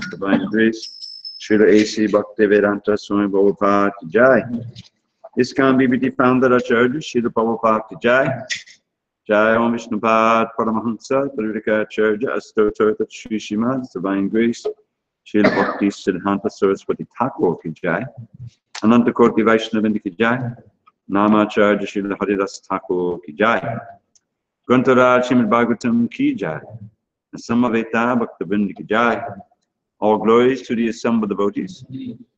Divine Grace, Srila A.C. Bhaktivedanta Swami Prabhupada ki Jai. Iskcon BBT founder Acharya Srila Prabhupada ki Jai. Jai Om Vishnupad Paramahansa Parivika Acharya Astotartha Sri Srimad Divine Grace, Srila Bhakti Siddhanta Saraswati Thakur ki Jai. Ananta Korti Vaishnavindi ki Jai. Namacharya Srila Haridas Thakur ki Jai. Grantharaj Srimad Bhagavatam ki Jai. Samaveta Bhaktivinoda ki Jai. All glories to the assembled devotees.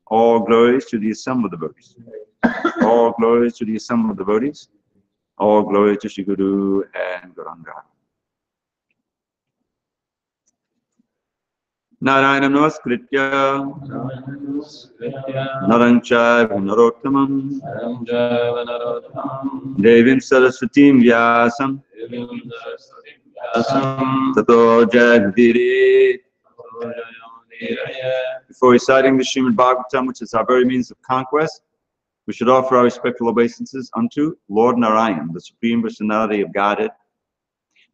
All glories to the assembled devotees. All glories to the assembled devotees. All glory to Shri Guru and Gauranga. Narayanam Namaskritya Naranchaiva Narottamam Devim Saraswatim Vyasam Tato Jagdiri. Before reciting the Srimad Bhagavatam, which is our very means of conquest, we should offer our respectful obeisances unto Lord Narayan, the Supreme Personality of Godhead,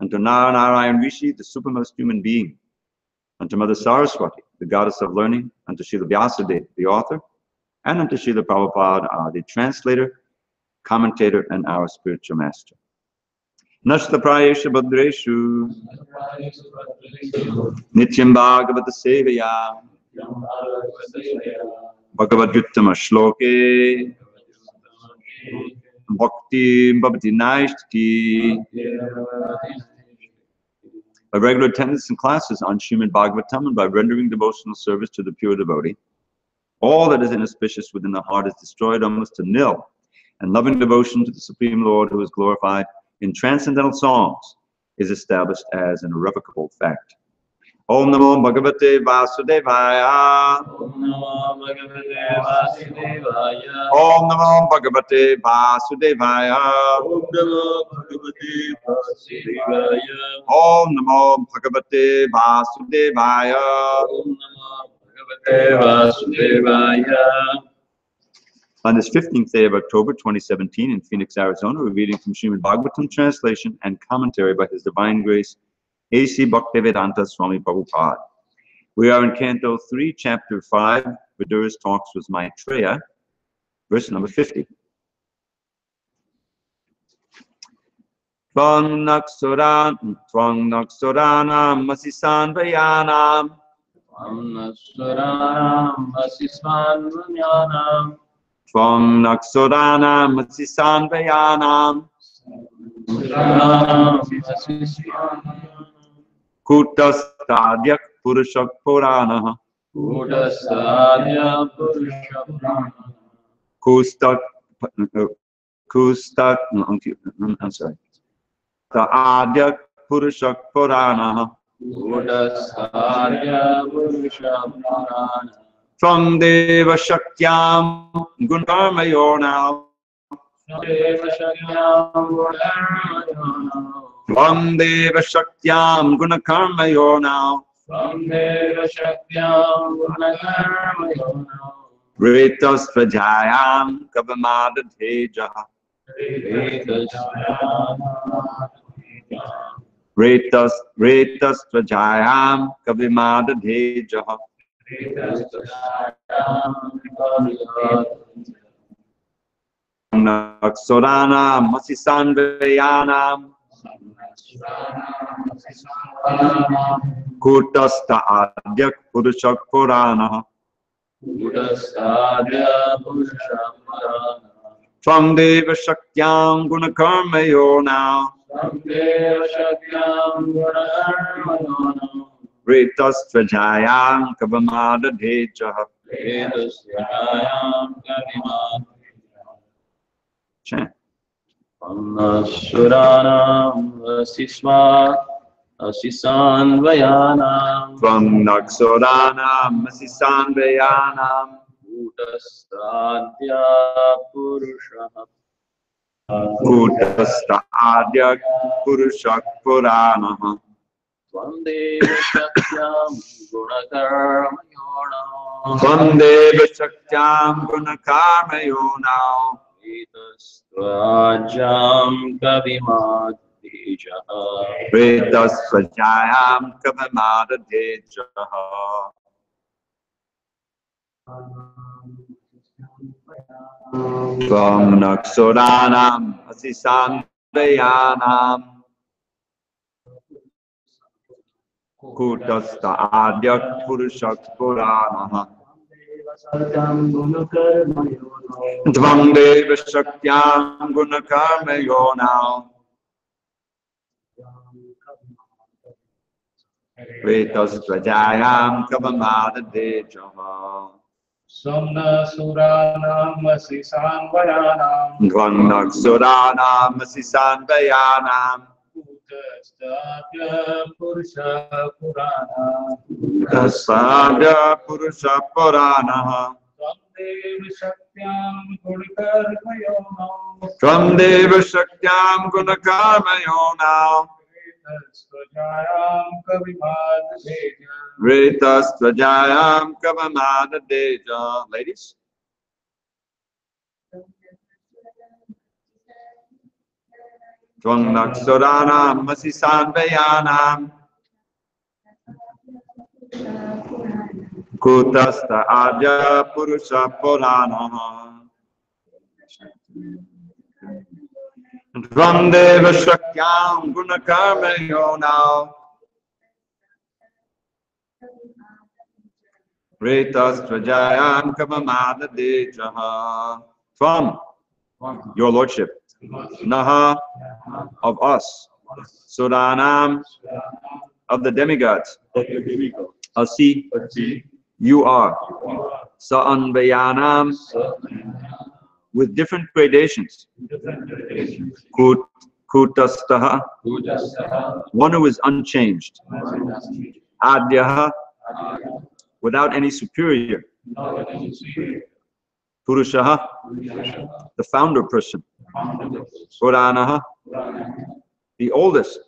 unto Narayan Rishi, the supermost human being, unto Mother Saraswati, the goddess of learning, unto Srila Vyasadeva, the author, and unto Srila Prabhupada, the translator, commentator, and our spiritual master. Nashta Prayesha Bhadreshu Nityam Bhagavata Sevaya Bhagavad Uttama Shloke Bhakti Bhavati Naishtaki. By regular attendance in classes on Srimad Bhagavatam and by rendering devotional service to the pure devotee, all that is inauspicious within the heart is destroyed almost to nil, and loving devotion to the Supreme Lord, who is glorified in transcendental songs, is established as an irrevocable fact. Om Namo Bhagavate Vasudevaya. Om Namo Bhagavate Vasudevaya. Om Namo Bhagavate Vasudevaya. Om Namo Bhagavate Vasudevaya. Om Namo Bhagavate Vasudevaya. Om Namo Bhagavate Vasudevaya. On this 15th day of October 2017 in Phoenix, Arizona, we're reading from Srimad Bhagavatam translation and commentary by His Divine Grace, A.C. Bhaktivedanta Swami Prabhupada. We are in Canto 3, Chapter 5, Vidura's Talks with Maitreya, verse number 50. Tvang naksuranam masisan vayanam. Tvang naksuranam masisan vayanam. Tvang naksuranam masisan vayanam. Kutastadyak Purushak Puranaha. Kutastadyak Purushak Puranaha. I'm sorry. Tadyak Purushak Purana. From Deva Shakyam Gunkarma Yornal. From Deva Shakyam Gunakarma Yornal. Ritas Vajayam Kavamadadheja. Ritas Vajayam Kavimadadheja. Naksorana Masisan Vayanam. Kutasta Adyak Purushak Purana. From Deva Shakyam Gunakarma Yornal. Ritas Vajayam Kavamadadheja. Chant. Suranam Vasisma Asisan Vayanam. From Naksoranam Masisan Vayanam. Kutastadya Purusha. Kutasta Adyak Purushak Purana. Vandeva Shakyam Gunakarma Yonam. Vandeva Shakyam Gunakarma Yonam. Itastvajam Kavimadheja. Ritas Vajayam Kavamadadheja. From Naksoranam Asisan Vayanam. Kutasta Adyak Purushak Purana. Dvam Deva Shakyam Gunakarma Yonam. Ritas Vajayam Kavamadadheja. Somna Suranam Asisan Vayanam. Dvam Naksoranam Asisan Vayanam. Kutastadya Purusha Purana. Tasabya Purusha Purana. Vandeva Shakyam Gunakarma Yonam. From Deva Shakyam Gunakarma Yonam. Svajayam Kavimadheja. Ritas Vajayam Kavamadadheja. Ladies. Tvang Naksoranam Masisan Vayanam. Kutasta Adya Purusha Purana. Dvam Deva Shakyam Gunakarma Yonam. Ritas Vajayam Kavamadadheja. From your lordship, Naha of us, Suranam of the demigods, Asi you are, Sa'anvayanam with different gradations, Kutastaha one who is unchanged, Adyaha without any superior, Purushaha the founder person, Puranaha the oldest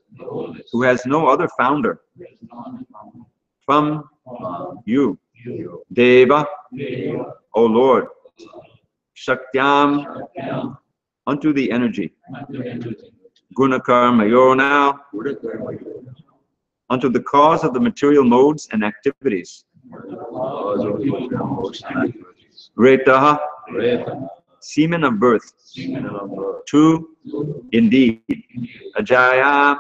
who has no other founder, from you, Deva, O Lord, Shakyam unto the energy, Gunakarma Yornal unto the cause of the material modes and activities, Retaha semen of birth, two indeed, Ajaya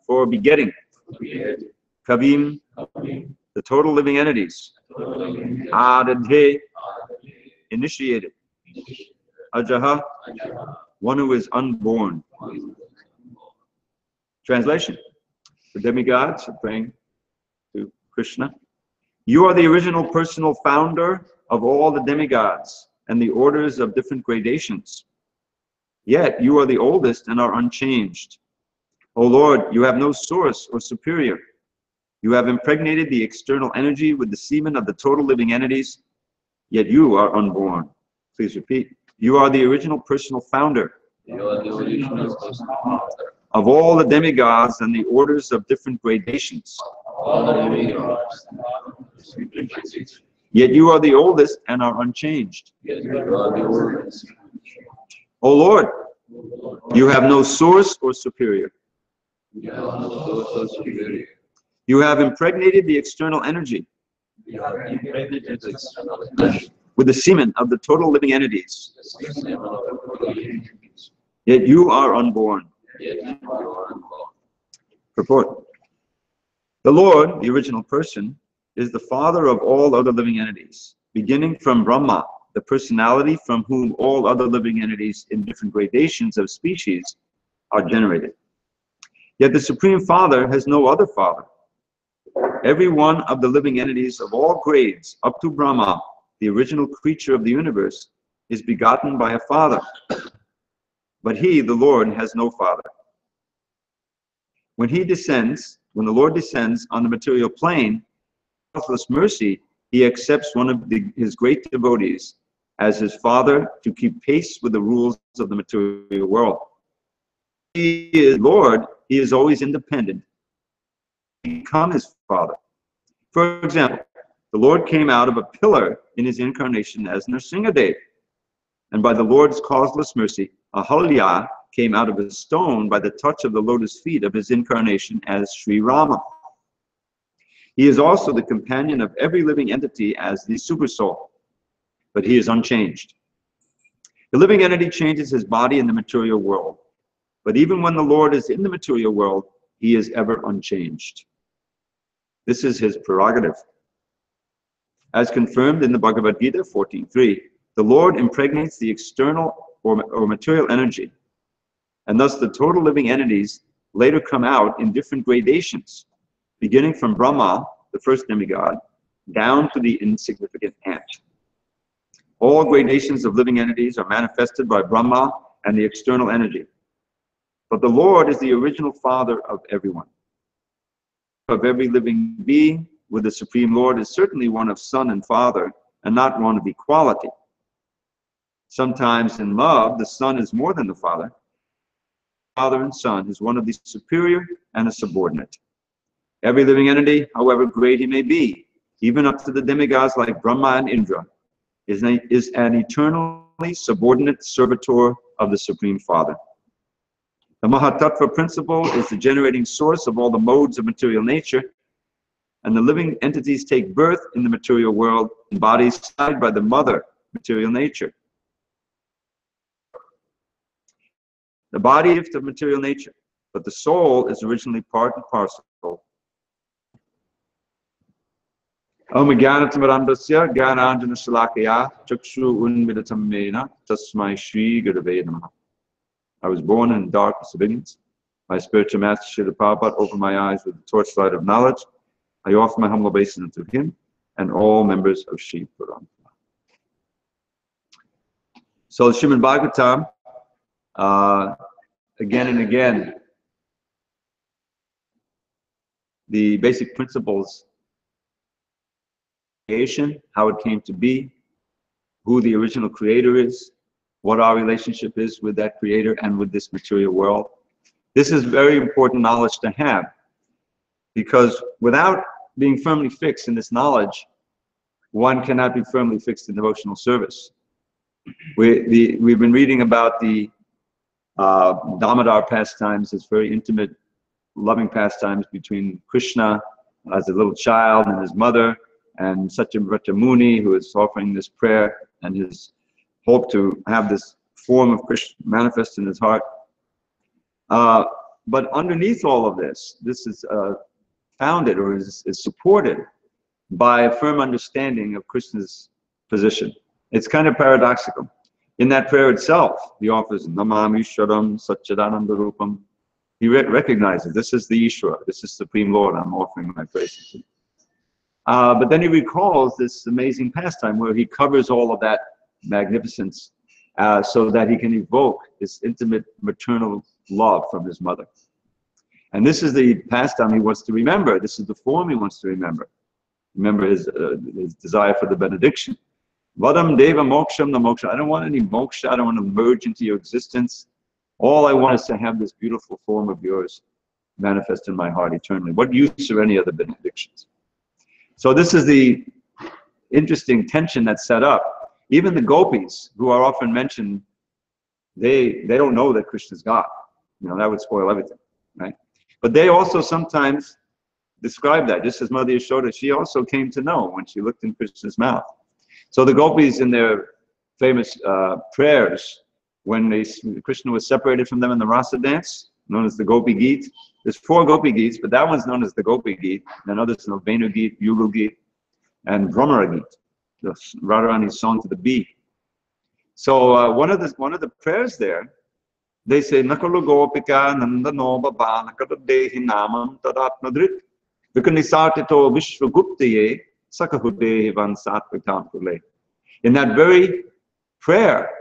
for begetting, Kavim the total living entities, Adadhe initiated, Ajaha one who is unborn. Translation. The demigods are praying to Krishna. You are the original personal founder of all the demigods and the orders of different gradations. Yet you are the oldest and are unchanged. O Lord, you have no source or superior. You have impregnated the external energy with the semen of the total living entities, yet you are unborn. Please repeat. You are the original personal founder You are the original personal founder. of all the demigods and the orders of different gradations. All the demigods. Yet you are the oldest and are unchanged. Yes, you are the oldest. O Lord, you have no source or superior. You have no source or superior. You have impregnated the external energy You have impregnated the external energy. with the semen of the total living entities, The semen of the living entities. yet you are unborn. Yet you are unborn. Purport. The Lord, the original person, is the father of all other living entities, beginning from Brahma, the personality from whom all other living entities in different gradations of species are generated. Yet the Supreme Father has no other father. Every one of the living entities of all grades up to Brahma, the original creature of the universe, is begotten by a father. But he, the Lord, has no father. When the Lord descends on the material plane, selfless mercy, he accepts one of his great devotees as his father to keep pace with the rules of the material world. He is Lord, he is always independent. He become his father. For example, the Lord came out of a pillar in his incarnation as Nrsingadev, and by the Lord's causeless mercy, Ahalya came out of a stone by the touch of the lotus feet of his incarnation as Sri Rama. He is also the companion of every living entity as the Supersoul, but he is unchanged. The living entity changes his body in the material world, but even when the Lord is in the material world, he is ever unchanged. This is his prerogative. As confirmed in the Bhagavad Gita 14.3, the Lord impregnates the external or material energy, and thus the total living entities later come out in different gradations, beginning from Brahma, the first demigod, down to the insignificant ant. All gradations of living entities are manifested by Brahma and the external energy. But the Lord is the original father of everyone. Of every living being with the Supreme Lord is certainly one of son and father, and not one of equality. Sometimes in love, the son is more than the father. Father and son is one of the superior and a subordinate. Every living entity, however great he may be, even up to the demigods like Brahma and Indra, is an eternally subordinate servitor of the Supreme Father. The Mahatattva principle is the generating source of all the modes of material nature, and the living entities take birth in the material world in bodies supplied by the mother, material nature. The body is a gift of material nature, but the soul is originally part and parcel. Om Jnanatamrandasya Jnananjana Shalakaya Chakshu Unmidatam Mena Tasmai Shri Gurave Namaha. I was born in darkness of ignorance. My spiritual master Srila Prabhupada opened my eyes with the torchlight of knowledge. I offer my humble obeisance to him and all members of Shri Puran. So the Srimad Bhagavatam, again and again, the basic principles, creation, how it came to be, who the original creator is, what our relationship is with that creator and with this material world. This is very important knowledge to have, because without being firmly fixed in this knowledge, one cannot be firmly fixed in devotional service. We've been reading about the Damodar pastimes, it's very intimate, loving pastimes between Krishna as a little child and his mother, and Satyavrata Muni, who is offering this prayer and his hope to have this form of Krishna manifest in his heart. But underneath all of this, this is founded or is supported by a firm understanding of Krishna's position. It's kind of paradoxical. In that prayer itself, he offers Namami Sharam Satchidananda Rupam. He recognizes this is the Ishvara, this is Supreme Lord, I'm offering my praises to. But then he recalls this amazing pastime where he covers all of that magnificence so that he can evoke this intimate maternal love from his mother. And this is the pastime he wants to remember. This is the form he wants to remember. Remember his desire for the benediction. Vadam deva moksham na moksha. I don't want any moksha. I don't want to merge into your existence. All I want is to have this beautiful form of yours manifest in my heart eternally. What use are any other benedictions? So this is the interesting tension that's set up. Even the gopis, who are often mentioned, they don't know that Krishna is God. You know, that would spoil everything, right? But they also sometimes describe that, just as Mother Yashoda, she also came to know when she looked in Krishna's mouth. So the gopis in their famous prayers, when Krishna was separated from them in the Rasa dance, known as the Gopi Geet. There's 4 Gopi Geets, but that one's known as the Gopi Geet. And others know Venu Geet, Yugal Geet, and Brahmara Geet, the Radharani's song to the bee. So one of the prayers there, they say, Nakalu Gopika Nandano Baba Nakata Dehi Namam Tadatmadrit Vikanisatito Vishwaguptaye Sakahudehi Van Satvikampule. In that very prayer,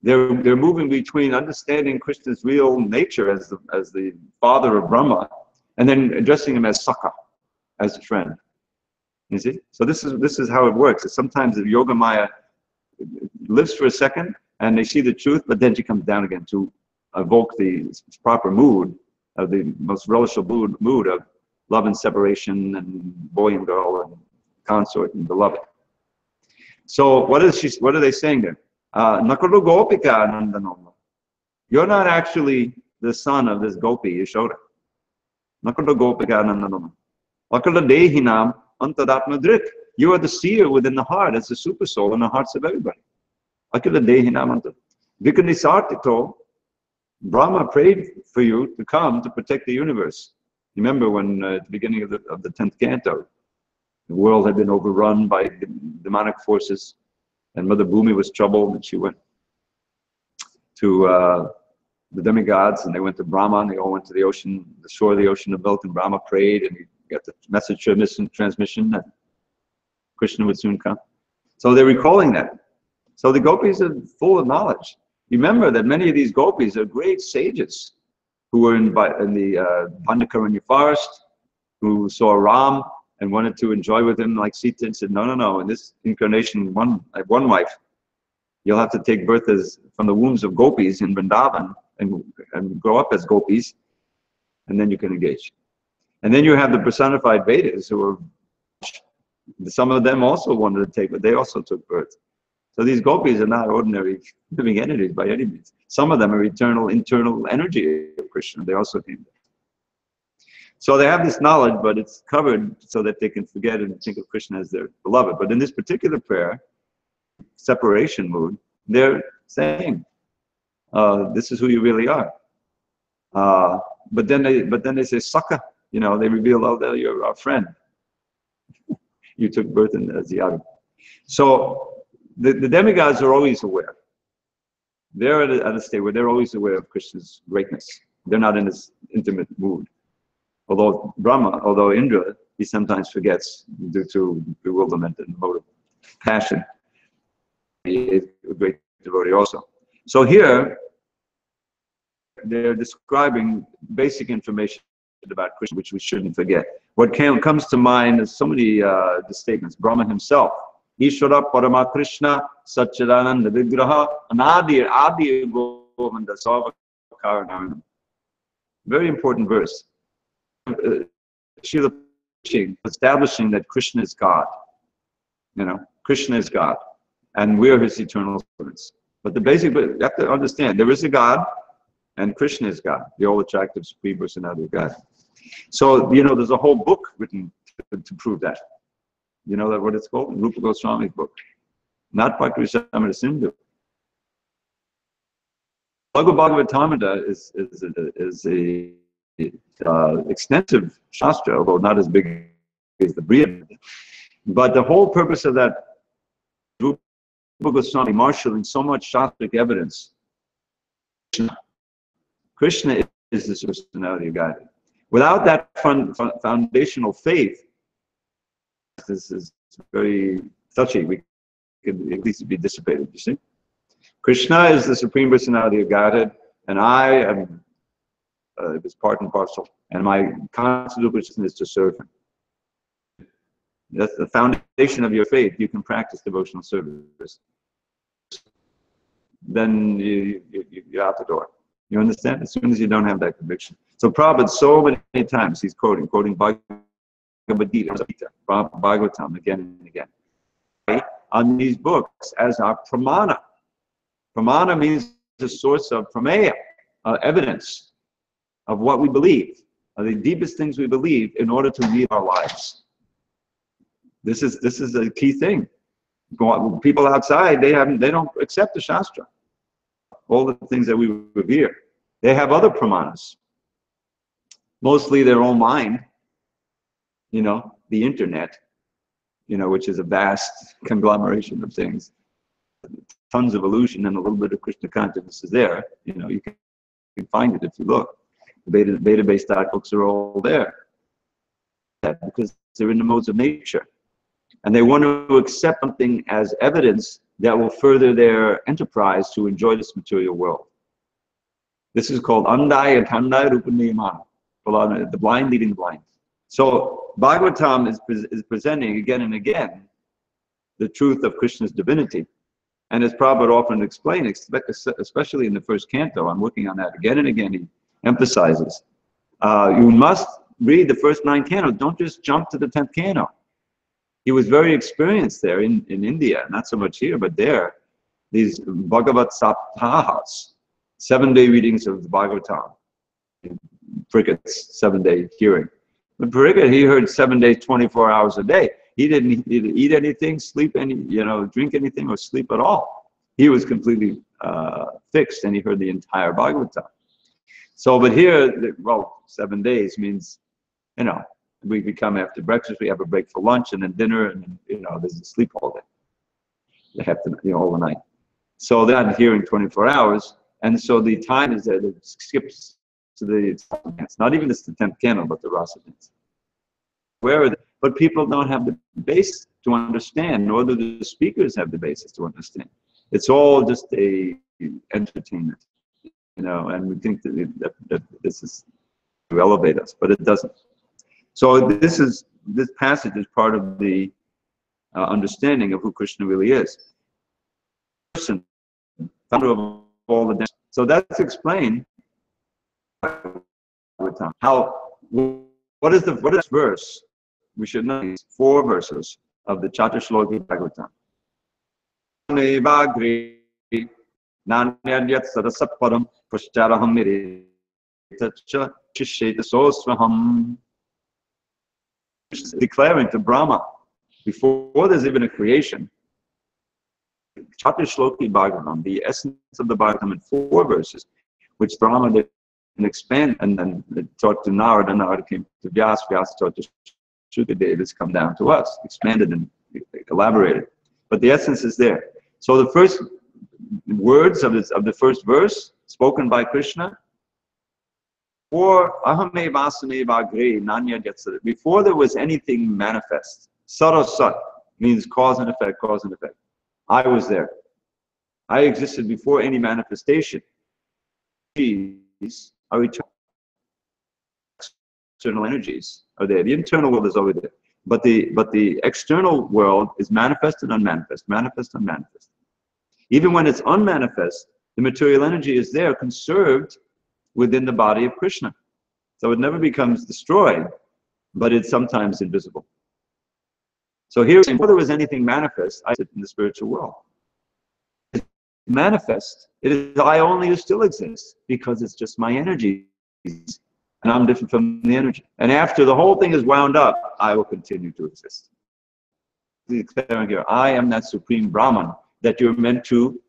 they're moving between understanding Krishna's real nature as the father of Brahma, and then addressing him as Sakha, as a friend. You see? So this is how it works. Sometimes the Yoga Maya lives for a second, and they see the truth, but then she comes down again to evoke the proper mood, of the most relishable mood of love and separation, and boy and girl, and consort and beloved. So what are they saying there? Nakalu Gopika Nandanoma. You're not actually the son of this Gopi, Yashoda. Nakalu Gopika Nandanoma. Nakalu Dehinam Antadatma Drik. You are the seer within the heart, as the super soul in the hearts of everybody. Akila Dehinam Anta. Vikanisartito. Brahma prayed for you to come to protect the universe. Remember when at the beginning of the 10th canto, the world had been overrun by demonic forces, and Mother Bhumi was troubled, and she went to the demigods, and they went to Brahma, and they all went to the ocean, the shore of the ocean of milk, and Brahma prayed, and he got the message transmission that Krishna would soon come. So they're recalling that. So the gopis are full of knowledge. Remember that many of these gopis are great sages who were in the Bandakaranya forest, who saw Ram and wanted to enjoy with him like Sita, and said, no, in this incarnation, I have one wife. You'll have to take birth from the wombs of gopis in Vrindavan and grow up as gopis, and then you can engage. And then you have the personified Vedas, who are, some of them also wanted to take, but they also took birth. So these gopis are not ordinary living entities by any means. Some of them are eternal, internal energy of Krishna. They also came. So they have this knowledge, but it's covered so that they can forget and think of Krishna as their beloved. But in this particular prayer, separation mood, they're saying, this is who you really are. But then they say, Sakha, you know, they reveal, oh, you're our friend. You took birth as the other. So the demigods are always aware. They're at a state where they're always aware of Krishna's greatness. They're not in this intimate mood. Although Indra, he sometimes forgets due to bewilderment and motive passion. He is a great devotee also. So here, they're describing basic information about Krishna, which we shouldn't forget. What comes to mind is so many the statements. Brahma himself, Ishvara Parama Krishna Satchidananda Vigraha Anadi Adi Govinda Sarva Karanam. Very important verse. Srila establishing that Krishna is God. You know, Krishna is God, and we are his eternal servants. But the basic, you have to understand, there is a God, and Krishna is God, the all-attractive Supreme Personality of God. So, you know, there's a whole book written to prove that. You know that what it's called? Rupa Goswami's book. Not Bhakti Rasamrita Sindhu. Bhagavad Gita is a extensive shastra, although not as big as the Brihad. But the whole purpose of that Rupa Goswami marshalling so much shastric evidence, Krishna is the personality of God. Without that foundational faith, this is very touchy. We could at least be dissipated, you see. Krishna is the Supreme Personality of Godhead, and I am it was part and parcel. And my constant position is to serve him. That's the foundation of your faith. You can practice devotional service. Then you're out the door. You understand? As soon as you don't have that conviction. So Prabhupada, so many times he's quoting Bhagavad Gita, Bhagavatam again and again. On these books as our pramana. Pramana means the source of prameya, evidence of what we believe, of the deepest things we believe in order to lead our lives. This is a key thing. People outside, they don't accept the Shastra. All the things that we revere. They have other pramanas. Mostly their own mind, the internet, which is a vast conglomeration of things. Tons of illusion and a little bit of Krishna consciousness is there. You can find it if you look. The beta-based books are all there. Because they're in the modes of nature. And they want to accept something as evidence that will further their enterprise to enjoy this material world. This is called andaya tandaya rupaniyamana, the blind leading blind. So Bhagavatam is presenting again and again the truth of Krishna's divinity. And as Prabhupada often explained, especially in the first canto, I'm working on that again and again, he emphasizes, you must read the first 9 cantos, don't just jump to the 10th canto. He was very experienced there in India, not so much here, but there. These Bhagavat Saptahas, 7-day readings of the Bhagavatam. Parikat's 7-day hearing. But Parikat, he heard 7 days, 24 hours a day. He didn't eat anything, sleep drink anything, or sleep at all. He was completely fixed, and he heard the entire Bhagavatam. So, but here, 7 days means, we come after breakfast, we have a break for lunch, and then dinner, and there's sleep all day. They have to, all the night. So they're not hearing 24 hours, and so the time is that it skips to the dance. Not even the 10th canto, but the rasa dance. Where are they? But people don't have the base to understand, nor do the speakers have the basis to understand. It's all just a entertainment, and we think that this is to elevate us, but it doesn't. So this passage is part of the understanding of who Krishna really is. Person, founder of all the dance. So that's explained. What is this verse? We should know these 4 verses of the Chatashloki Bhagavatam. Nanyat sadasatparam prashcharaham miritacha chishetasosvaham. Declaring to Brahma, before there's even a creation, Chatashloki Bhagavatam, the essence of the Bhagavatam in 4 verses, which Brahma did expand, and then taught to Narada, Narada came to Vyasa, Vyasa taught to Shukadeva, has come down to us, expanded and elaborated. But the essence is there. So the first words of the first verse, spoken by Krishna, before there was anything manifest, Sarasat means cause and effect, cause and effect. I was there. I existed before any manifestation. These are external energies are there. The internal world is over there. But the external world is manifest and unmanifest, manifest, unmanifest. Even when it's unmanifest, the material energy is there, conserved within the body of Krishna. So it never becomes destroyed, but it's sometimes invisible. So here, before there was anything manifest, I sit in the spiritual world. It's manifest. It is I only who still exists, because it's just my energy, and I'm different from the energy. And after the whole thing is wound up, I will continue to exist. Declaring here, I am that supreme Brahman that you're meant to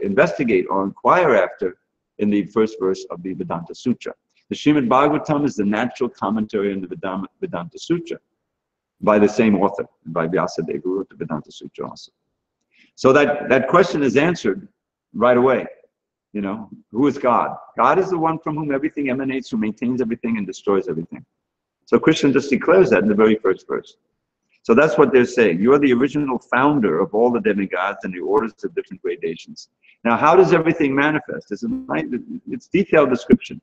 investigate or inquire after in the first verse of the Vedanta Sutra. The Srimad Bhagavatam is the natural commentary on the Vedanta Sutra by the same author, by Vyasadeva, who wrote the Vedanta Sutra also. So that question is answered right away. Who is God? God is the one from whom everything emanates, who maintains everything and destroys everything. So Krishna just declares that in the very first verse. So that's what they're saying. You're the original founder of all the demigods and the orders of different gradations. Now, how does everything manifest? It's detailed description.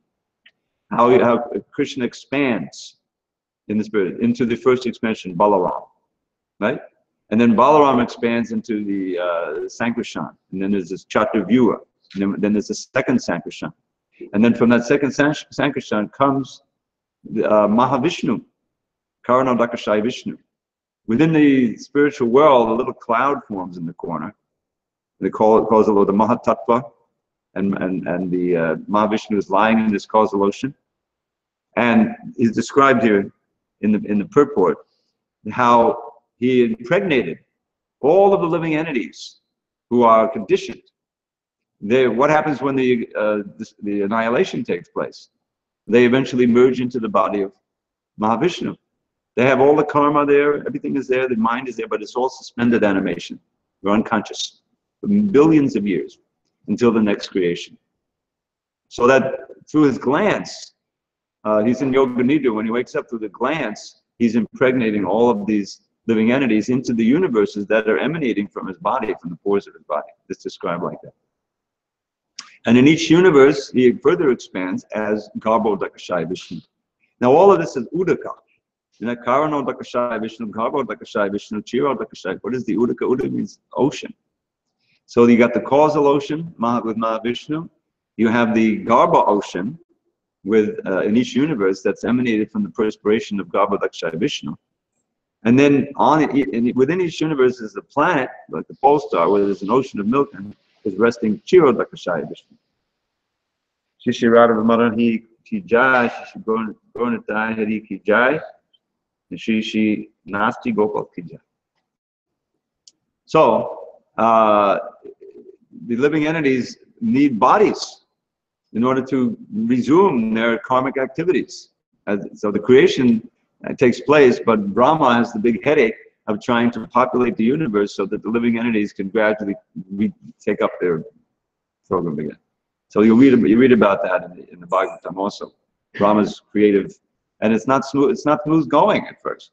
how Krishna expands in the spirit into the first expansion, Balaram, right? And then Balaram expands into the Sankirtan, and then there's this Chaturvyuha, and then there's a second Sankirtan, and then from that second Sankirtan comes Mahavishnu, Karanodakashayi Vishnu. Within the spiritual world, a little cloud forms in the corner. They calls it the Mahatattva, and the Mahavishnu is lying in this causal ocean, and he's described here in the purport how he impregnated all of the living entities who are conditioned. What happens when the annihilation takes place? They eventually merge into the body of Mahavishnu. They have all the karma there, everything is there, the mind is there, but it's all suspended animation. They're unconscious for billions of years until the next creation. So that through his glance, he's in Yoga Nidra, when he wakes up through the glance, he's impregnating all of these living entities into the universes that are emanating from his body, from the pores of his body. It's described like that. And in each universe, he further expands as Garbhodakashayi Vishnu. Now all of this is Udaka. Karanodakashayi Vishnu, Garbhodakashayi Vishnu, Chirodakashayi. What is the Udaka? Udaka means ocean. So you got the causal ocean with Mahavishnu. You have the Garbha ocean with in each universe that's emanated from the perspiration of Garbhodakashayi Vishnu. And then within each universe is a planet, like the pole star, where there's an ocean of milk and is resting Chirodakashayi Vishnu. Shishi Radha Ramarahi Ki Jai, Shishi Gornatai Hari Ki Jai, and Shishi Nasti Gopal Ki Jai. So, the living entities need bodies in order to resume their karmic activities. So the creation takes place, but Brahma has the big headache of trying to populate the universe so that the living entities can gradually take up their program again. So you read about that in the Bhagavatam also. Brahma's creative, and it's not smooth going at first.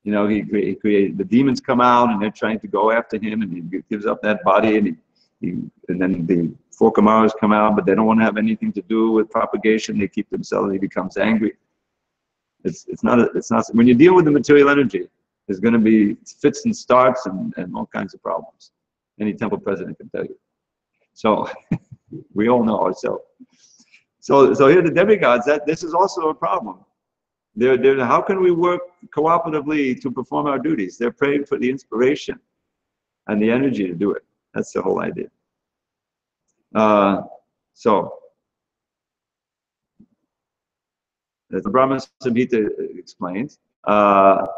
You know, he created, the demons come out and they're trying to go after him, and he gives up that body, and and then the four Kumaras come out, but they don't want to have anything to do with propagation. They keep themselves, and he becomes angry. It's not when you deal with the material energy, there's going to be fits and starts and all kinds of problems. Any temple president can tell you. So we all know ourselves. So here the demigods, this is also a problem. How can we work cooperatively to perform our duties? They're praying for the inspiration and the energy to do it. That's the whole idea. So as the Brahma Samhita explains, Ishvara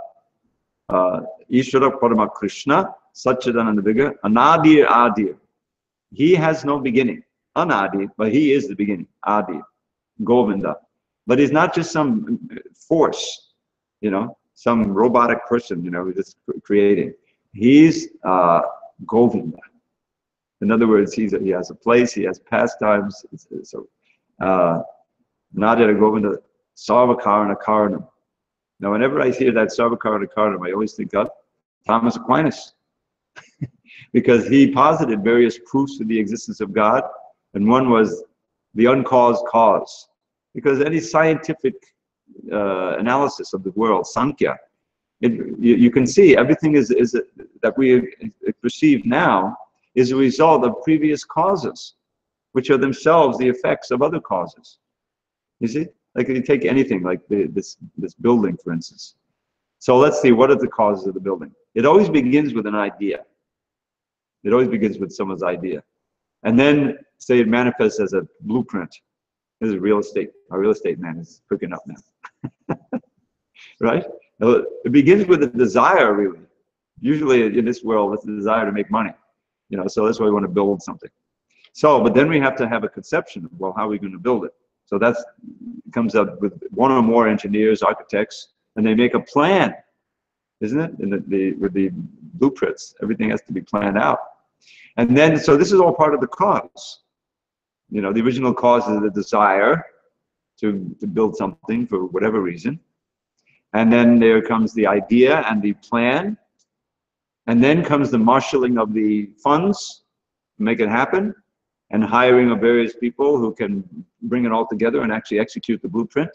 Parama Krishna, Satchidananda Vigra, Anadir Adir. He has no beginning. Anadir, but he is the beginning. Adir. Govinda. But he's not just some force, you know, some robotic person, you know, who's just creating. He's Govinda. In other words, he has a place, he has pastimes. So, Nadira Govinda, Sarvakarana Karanam. Now, whenever I hear that Sarvakarana Karanam, I always think of Thomas Aquinas, because he posited various proofs of the existence of God, and one was the uncaused cause. Because any scientific analysis of the world, Sankhya, you can see everything that we perceive now is a result of previous causes, which are themselves the effects of other causes. You see, like if you take anything, like this building, for instance. So let's see, what are the causes of the building? It always begins with an idea. It always begins with someone's idea, and then say it manifests as a blueprint. This is real estate. Our real estate man is cooking up now, right? It begins with a desire, really. Usually in this world, it's the desire to make money. You know, so that's why we want to build something. So, but then we have to have a conception of, well, how are we going to build it? So that comes up with one or more engineers, architects, and they make a plan, isn't it? And with the blueprints, everything has to be planned out. And then, so this is all part of the cause. You know, the original cause is the desire to build something for whatever reason. And then there comes the idea and the plan. And then comes the marshalling of the funds to make it happen. and hiring of various people who can bring it all together and actually execute the blueprint.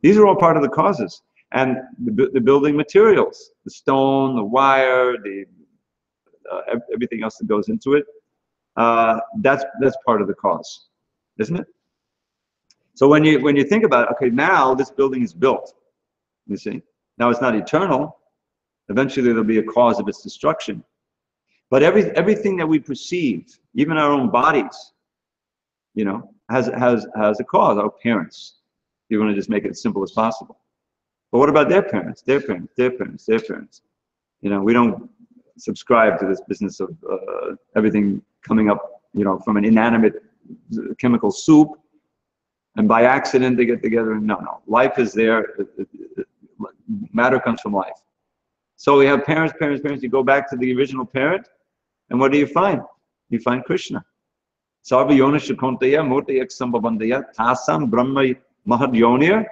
These are all part of the causes. And the building materials, the stone, the wire, everything else that goes into it, that's part of the cause, isn't it? So when you think about it, okay, now this building is built, you see. Now it's not eternal. Eventually there'll be a cause of its destruction. But everything that we perceive, even our own bodies, you know, has a cause. Our parents. You're going to just make it as simple as possible. But what about their parents? Their parents, their parents, their parents. You know, we don't subscribe to this business of everything coming up, you know, from an inanimate chemical soup, and by accident they get together. And no. Life is there. Matter comes from life. So we have parents. You go back to the original parent, and what do you find? You find Krishna. Sarva yona shakuntaya murti eksambhavandaya tasam brahma mahad yonir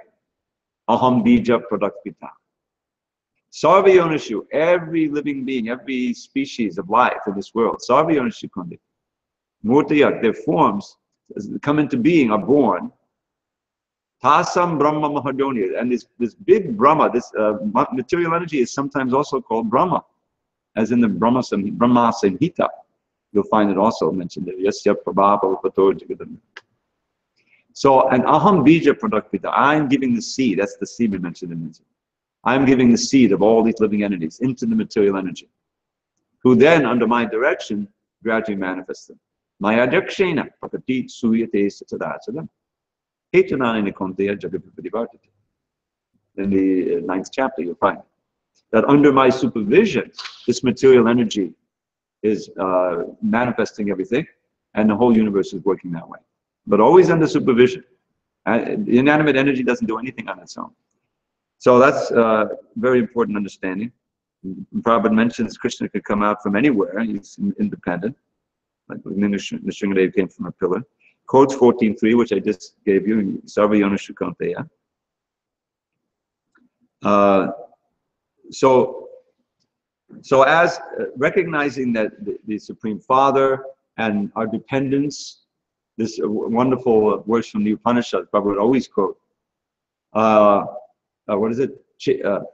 aham bija pradakpita. Sarva yonashu, every living being, every species of life in this world, Sarva yonashu kundi, murtiyak, their forms come into being, are born. Tasam Brahma Mahadoni, and this big Brahma, this material energy is sometimes also called Brahma, as in the Brahma Samhita. You'll find it also mentioned there. Yasya Prabhava Upato Jagadam. So, an Aham Bija Pradakpita, I'm giving the seed, that's the seed we mentioned in it. I'm giving the seed of all these living entities into the material energy, who then, under my direction, gradually manifest them. Maya Dakshena Prakati Suyate Satadasadam. In the 9th chapter, you'll find that under my supervision, this material energy is manifesting everything, and the whole universe is working that way. But always under supervision. The inanimate energy doesn't do anything on its own. So that's very important understanding. Prabhupada mentions Krishna could come out from anywhere, he's independent. Like Nrsimhadev came from a pillar. Quotes 14.3, which I just gave you, Sarva Yona Shukanteya. So as recognizing that the Supreme Father and our dependence, this wonderful verse from the Upanishads, Prabhupada would always quote. What is it? Nityo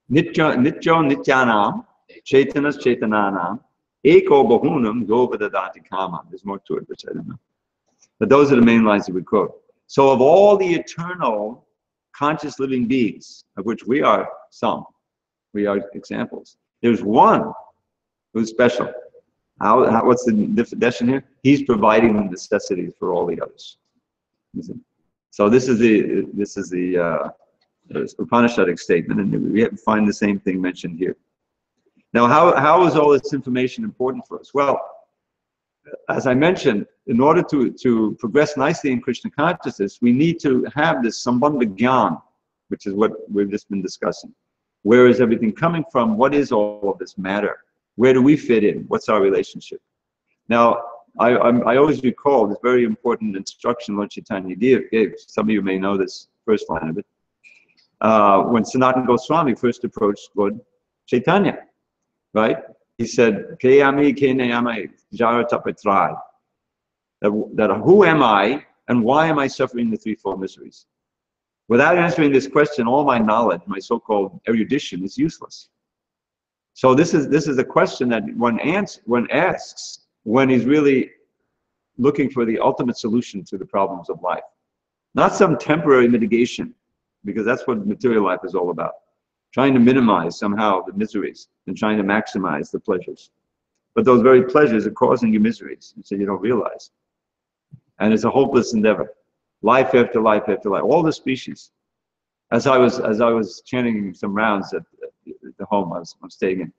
Nityanam, Chaitanas Chaitananam, Eko Bahunam Govadadati Kama. There's more to it, which I don't know. But those are the main lines that we quote. So of all the eternal conscious living beings, of which we are some, we are examples, there's one who's special. What's the definition here? He's providing the necessities for all the others. So this is the Upanishadic statement, and we find the same thing mentioned here. Now, how is all this information important for us? Well, as I mentioned, in order to progress nicely in Krishna consciousness, we need to have this sambandha jnana, which is what we've just been discussing. Where is everything coming from? What is all of this matter? Where do we fit in? What's our relationship? Now, I always recall this very important instruction Lord Chaitanya gave. Some of you may know this first line of it. When Sanatana Goswami first approached Lord Chaitanya, right? He said, Kayami Kenayama Jaratapatrai. That who am I and why am I suffering the threefold miseries? Without answering this question, all my knowledge, my so-called erudition, is useless. So this is a question that one asks when he's really looking for the ultimate solution to the problems of life. Not some temporary mitigation, because that's what material life is all about. Trying to minimize somehow the miseries and trying to maximize the pleasures. But those very pleasures are causing you miseries, so you don't realize. And it's a hopeless endeavor. Life after life after life, all the species. As I was chanting some rounds at the home I'm staying in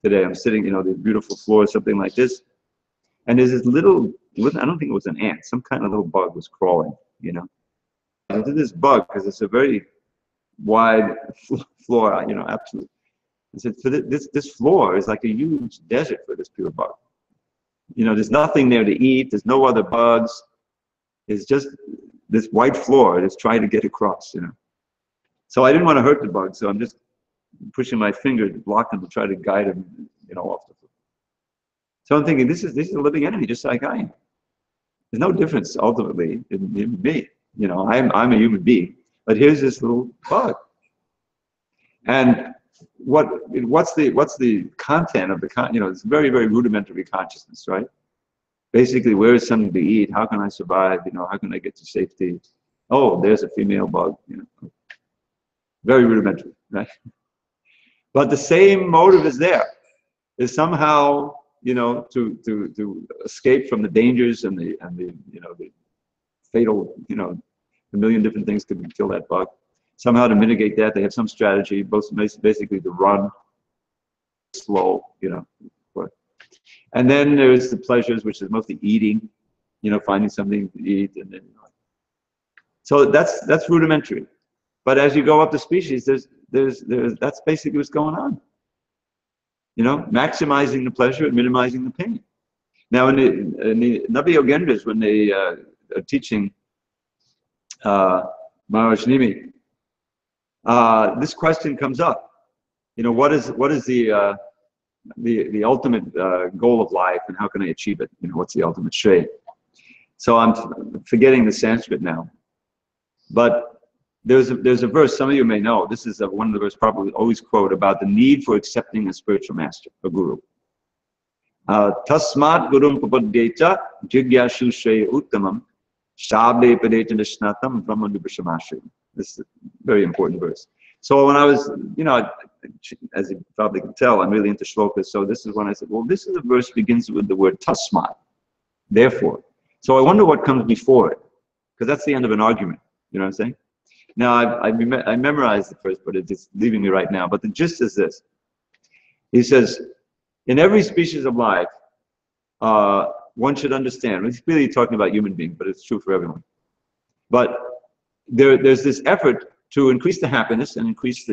today, I'm sitting, the beautiful floor, something like this, and there's this little, I don't think it was an ant, some kind of little bug was crawling, And this bug, because it's a very wide floor, absolutely. I said, this floor is like a huge desert for this pure bug. There's nothing there to eat, there's no other bugs. It's just this white floor that's trying to get across, So I didn't want to hurt the bug, so I'm just pushing my finger to block him to try to guide him, off the floor. So I'm thinking, this is a living entity, just like I am. There's no difference ultimately in me. You know, I'm a human being, but here's this little bug. And what's the content of the you know, it's very, very rudimentary consciousness, right? Basically, where is something to eat? How can I survive? You know, how can I get to safety? Oh, there's a female bug. You know, very rudimentary, right? But the same motive is there. Is somehow, you know, to escape from the dangers and the you know, the fatal, you know, a million different things could kill that bug. Somehow to mitigate that, they have some strategy, both basically to run slow, you know. And then there's the pleasures, which is mostly eating, you know, finding something to eat, and then, you know. So that's rudimentary. But as you go up the species, that's basically what's going on. You know, maximizing the pleasure and minimizing the pain. Now, in the Navi Yogendras, when they are teaching Maharaj Nimi, this question comes up. You know, what is the ultimate goal of life, and how can I achieve it? You know, what's the ultimate shrey? So I'm forgetting the Sanskrit now, but there's a verse some of you may know. This is one of the verses probably always quote about the need for accepting a spiritual master, a guru. Tasmat gurum papadeta jigyashu shrey uttamam shabde padeta nishnatam brahmanubhishamashri. This is a very important verse. So when I was, you know, as you probably can tell, I'm really into shlokas. So this is when I said, well, this is a verse begins with the word tasmat, therefore. So I wonder what comes before it, because that's the end of an argument. You know what I'm saying? Now I memorized the first, but it's leaving me right now. But the gist is this: he says, in every species of life, one should understand. He's really talking about human beings, but it's true for everyone. But there's this effort to increase the happiness and decrease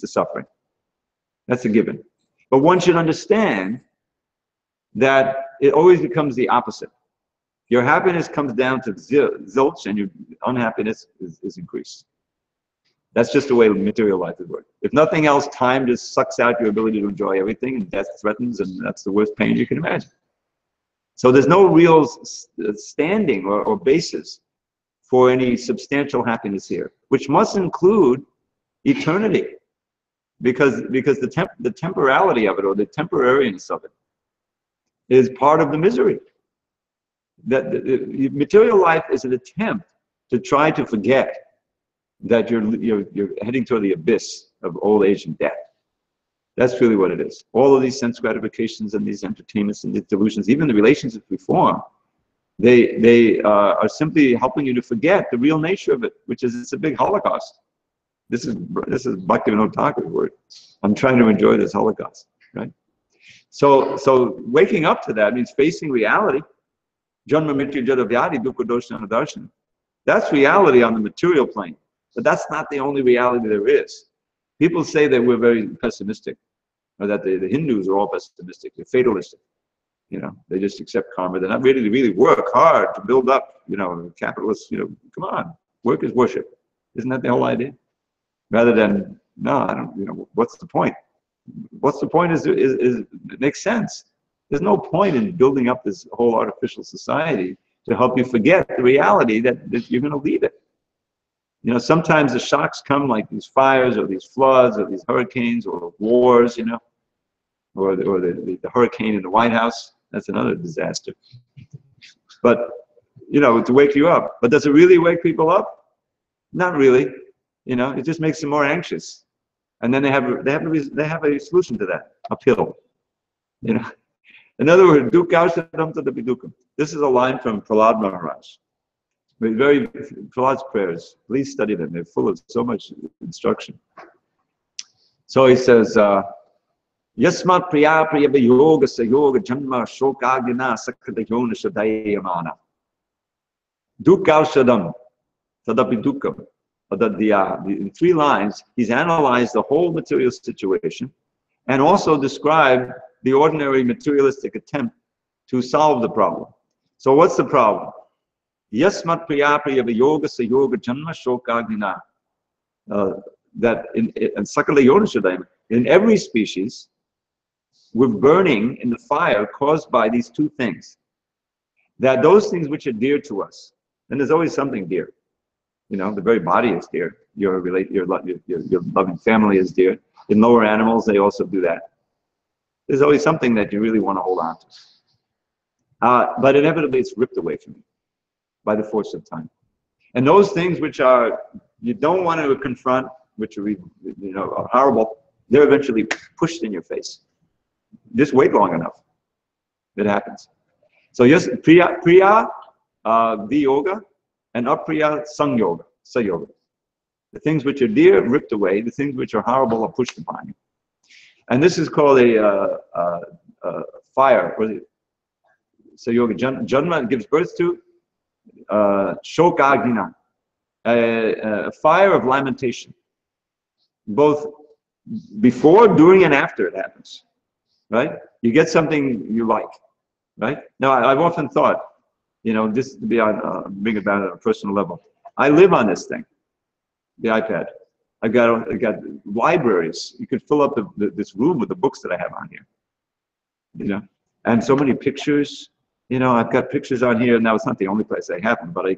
the suffering. That's a given. But one should understand that it always becomes the opposite. Your happiness comes down to zilch, and your unhappiness is increased. That's just the way material life is working. If nothing else, time just sucks out your ability to enjoy everything, and death threatens, and that's the worst pain you can imagine. So there's no real standing or basis for any substantial happiness here, which must include eternity, because the temporality of it, or the temporariness of it, is part of the misery. That the material life is an attempt to try to forget that you're heading toward the abyss of old age and death. That's really what it is. All of these sense gratifications and these entertainments and these delusions, even the relationships we form, they are simply helping you to forget the real nature of it, which is it's a big holocaust. This is Bhaktivinoda Thakur's word. I'm trying to enjoy this holocaust, right? So waking up to that means facing reality. Janma mrityu jara vyadi dukkha dosha darshan. That's reality on the material plane, but that's not the only reality there is. People say that we're very pessimistic, or that the Hindus are all pessimistic. They're fatalistic. You know, they just accept karma. They're not ready to really work hard to build up, you know, capitalists, you know, come on, work is worship. Isn't that the whole idea? Rather than, no, I don't, you know, what's the point? What's the point is it makes sense. There's no point in building up this whole artificial society to help you forget the reality that you're going to leave it. You know, sometimes the shocks come like these fires or these floods or these hurricanes or wars, you know, or the hurricane in the White House. That's another disaster. But, you know, to wake you up. But does it really wake people up? Not really. You know, it just makes them more anxious. And then they have a solution to that, a pill. You know, in other words, this is a line from Prahlad Maharaj. Prahlad's prayers. Please study them. They're full of so much instruction. So he says, Yasmat priya priya yoga sayoga janma shokagina sakata yona shadayamana. Dukkaushadam tadapi dukkam. In 3 lines, he's analyzed the whole material situation and also described the ordinary materialistic attempt to solve the problem. So what's the problem? Yasmat priya priya yoga sayoga janma shokagina. That in sakala yona shadayamana, in every species, we're burning in the fire caused by these 2 things. that those things which are dear to us, and there's always something dear. You know, the very body is dear. Your loving family is dear. In lower animals, they also do that. There's always something that you really want to hold on to. But inevitably, it's ripped away from you by the force of time. And those things which are you don't want to confront, which are are horrible, they're eventually pushed in your face. Just wait long enough. It happens. So yes, priya viyoga, and apriya sanyoga, sayoga. The things which are dear, ripped away. The things which are horrible are pushed upon you. And this is called a fire. Sayoga. Janma gives birth to shokagina, a fire of lamentation, both before, during, and after it happens. Right? You get something you like. Right? Now, I've often thought, this to be bring it down on a personal level. I live on this thing, the iPad. I got libraries. You could fill up this room with the books that I have on here. And so many pictures. I've got pictures on here. Now it's not the only place I have them, but I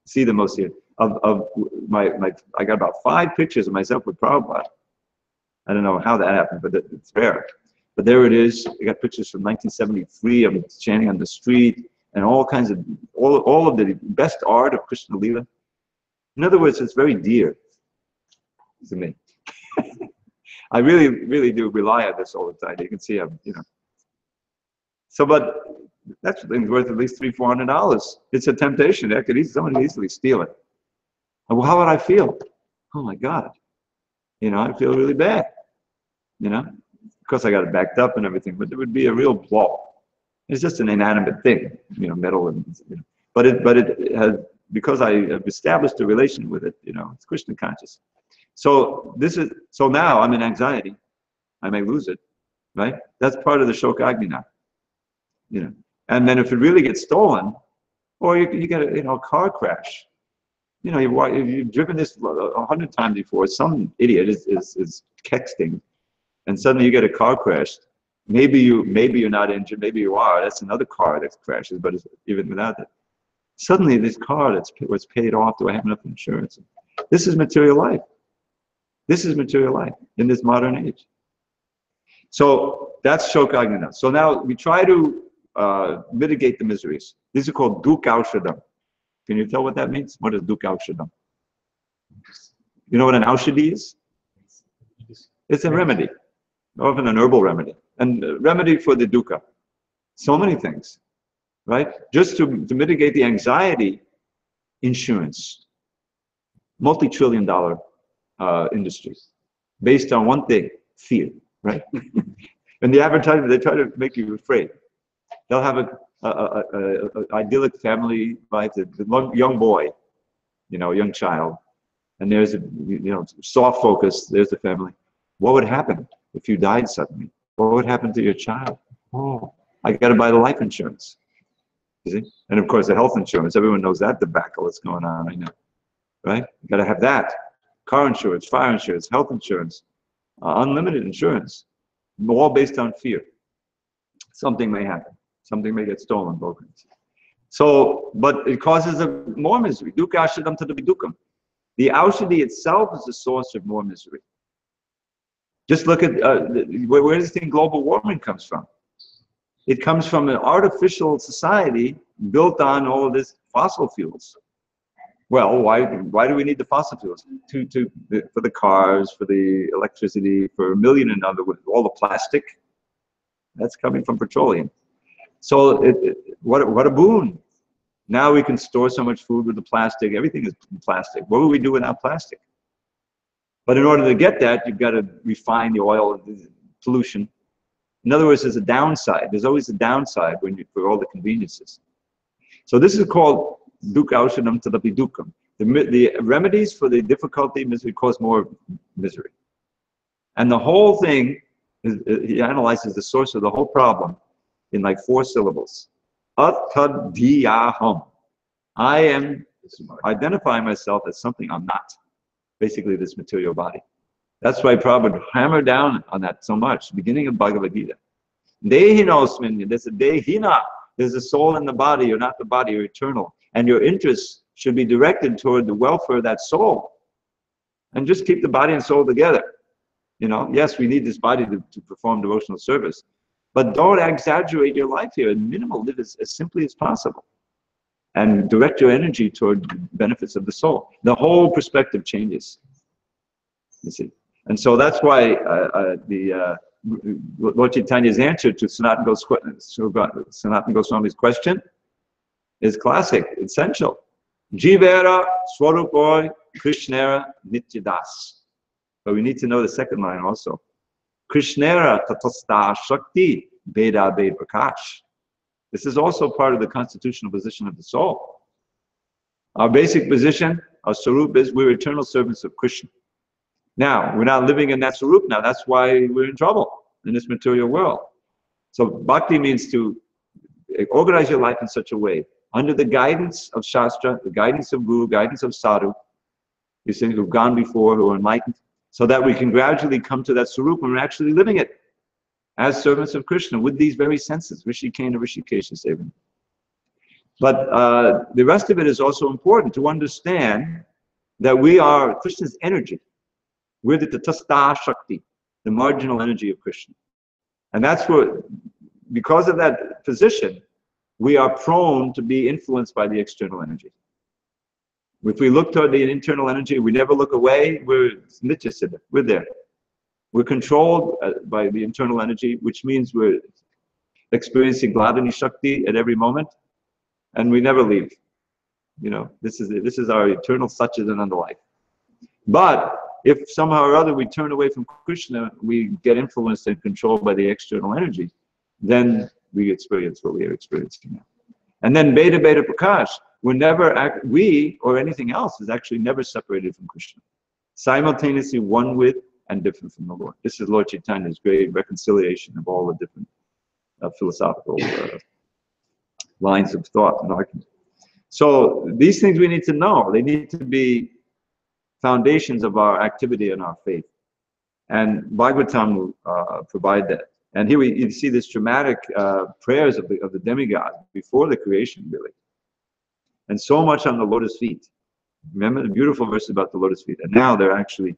see them most here. Of my I got about 5 pictures of myself with Prabhupada. I don't know how that happened, but it's rare. But there it is. I got pictures from 1973. I'm standing on the street, and all kinds of all of the best art of Krishna Lila. In other words, it's very dear to me. I really do rely on this all the time. You can see So, but that thing's worth at least $300-400. It's a temptation. Someone could easily steal it. Well, how would I feel? Oh my God. I feel really bad. Of course, I got it backed up and everything, but it would be a real blow. It's just an inanimate thing, metal, and but it has, because I have established a relation with it. It's Krishna conscious. So now I'm in anxiety. I may lose it, right? That's part of the shokagni. And then if it really gets stolen, or you get a car crash. You've driven this 100 times before. Some idiot is texting, and suddenly you get a car crash. Maybe you're not injured. Maybe you are. That's another car that crashes. But even without that, suddenly this car was paid off. Do I have enough insurance? This is material life. This is material life in this modern age. So that's shokagna. So now we try to mitigate the miseries. These are called dukkha-aushadam. Can you tell what that means? What is dukkha-aushadam? You know what an aushadhi is? It's a remedy, often an herbal remedy, and a remedy for the dukkha. So many things, right? Just to mitigate the anxiety, insurance, multi-trillion-dollar industry, based on one thing: fear, right? And the advertisement, they try to make you afraid. They'll have a idyllic family life, a young boy, young child, and there's soft focus. There's the family. What would happen if you died suddenly? What would happen to your child? Oh, I got to buy the life insurance. You see? And of course, the health insurance. Everyone knows that debacle that's going on right now, right? You got to have that. Car insurance, fire insurance, health insurance, unlimited insurance, all based on fear. Something may happen. Something may get stolen, broken. So, but it causes more misery. Dukkha-aushadam tadavidukkam. The aushadhi itself is the source of more misery. Just look at where does the global warming comes from? It comes from an artificial society built on all of this fossil fuels. Well, why do we need the fossil fuels? For the cars, for the electricity, for a million and other, all the plastic. That's coming from petroleum. So what a boon. Now we can store so much food with the plastic. Everything is plastic. What would we do without plastic? But in order to get that, you've got to refine the oil and the pollution. In other words, there's a downside. There's always a downside for all the conveniences. So this is called dukkha-aushadam tadavidukkam. The remedies for the difficulty, misery, cause more misery. And the whole thing, he analyzes the source of the whole problem in like 4 syllables. Atadhyaham. I am identifying myself as something I'm not. Basically, this material body. That's why Prabhupada hammered down on that so much. Beginning of Bhagavad Gita. Dehinosmin, there's a dehina. There's a soul in the body. You're not the body. You're eternal. And your interests should be directed toward the welfare of that soul. And just keep the body and soul together. You know, yes, we need this body to perform devotional service. But don't exaggerate your life here. Minimal, live as simply as possible. And direct your energy toward the benefits of the soul. The whole perspective changes. You see. And so that's why Lord Chaitanya's answer to Sanatana Goswami's question is classic, essential. Jivera Swarupoi Krishnera Nityadas. But we need to know the second line also. Krishnera Tatasta Shakti Veda Ved Prakash. This is also part of the constitutional position of the soul. Our basic position, our Sarup, is we're eternal servants of Krishna. Now, we're not living in that Sarup now. That's why we're in trouble in this material world. So bhakti means to organize your life in such a way, under the guidance of Shastra, the guidance of Guru, guidance of Sadhu, you see, who've gone before, who are enlightened, so that we can gradually come to that Sarup and we're actually living it as servants of Krishna with these very senses, Rishikena, Rishikesha Sevan. But the rest of it is also important to understand that we are Krishna's energy. We're the Tatastha Shakti, the marginal energy of Krishna. And that's what, because of that position, we are prone to be influenced by the external energy. If we look toward the internal energy, we never look away, we're Nityasiddha, we're there. We're controlled by the internal energy, which means we're experiencing Gladani Shakti at every moment, and we never leave. You know, this is our eternal Satchidananda life. But if somehow or other we turn away from Krishna, we get influenced and controlled by the external energy, then we experience what we are experiencing now. And then Veda Veda Prakash, we or anything else is actually never separated from Krishna. Simultaneously one with and different from the Lord. This is Lord Chaitanya's great reconciliation of all the different philosophical lines of thought and argument. So these things we need to know. They need to be foundations of our activity and our faith. And Bhagavatam will provide that. And here you see this dramatic prayers of the demigod before the creation, really. And so much on the lotus feet. Remember the beautiful verse about the lotus feet. And now they're actually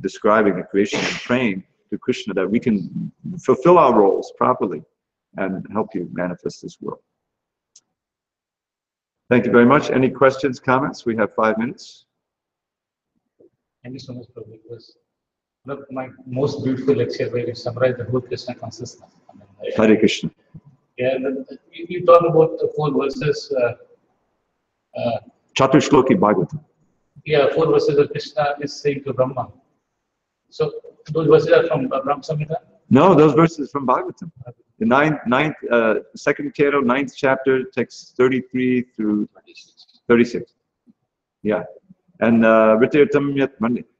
describing the creation and praying to Krishna that we can fulfill our roles properly and help you manifest this world. Thank you very much. Any questions, comments? We have 5 minutes. Thank you so much, Prabhu. It was one of my most beautiful lecture where you summarize the whole Krishna consciousness. Hare Krishna. Yeah, you talk about the 4 verses. Chatushloki Bhagavatam. Yeah, 4 verses that Krishna is saying to Brahma. So those verses are from Brahma Samhita? No, those verses from Bhagavatam. The second canto, 9th chapter, text 33 through 36. Yeah. And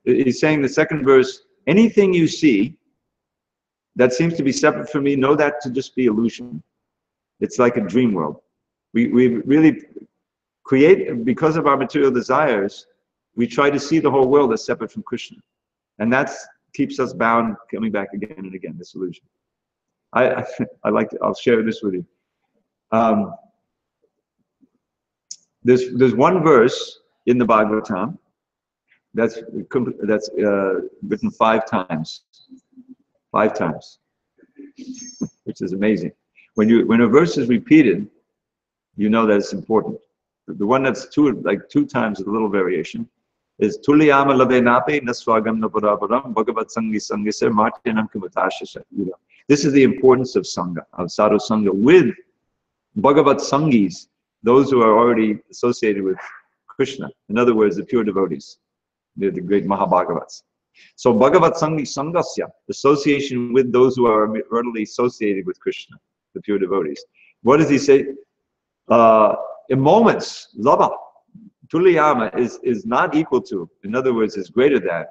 he's saying the second verse, anything you see that seems to be separate from me, know that to just be illusion. It's like a dream world. We really create, because of our material desires, we try to see the whole world as separate from Krishna. And that keeps us bound, coming back again and again, this illusion. I'll share this with you. There's one verse in the Bhagavatam that's written 5 times. 5 times. Which is amazing. When a verse is repeated, you know that it's important. The one that's 2 times with a little variation is Tuliyama Lavenape Naswagam Napadaparam Bhagavat Sangi Sangisar Martinam Kimatashasha. This is the importance of Sangha, of Sadhu Sangha with Bhagavat Sangis, those who are already associated with Krishna. In other words, the pure devotees. They're the great Mahabhagavats. So Bhagavat Sangi Sangasya, association with those who are already associated with Krishna, the pure devotees. What does he say? In moments, Lava, Tuliyama is not equal to, in other words, is greater than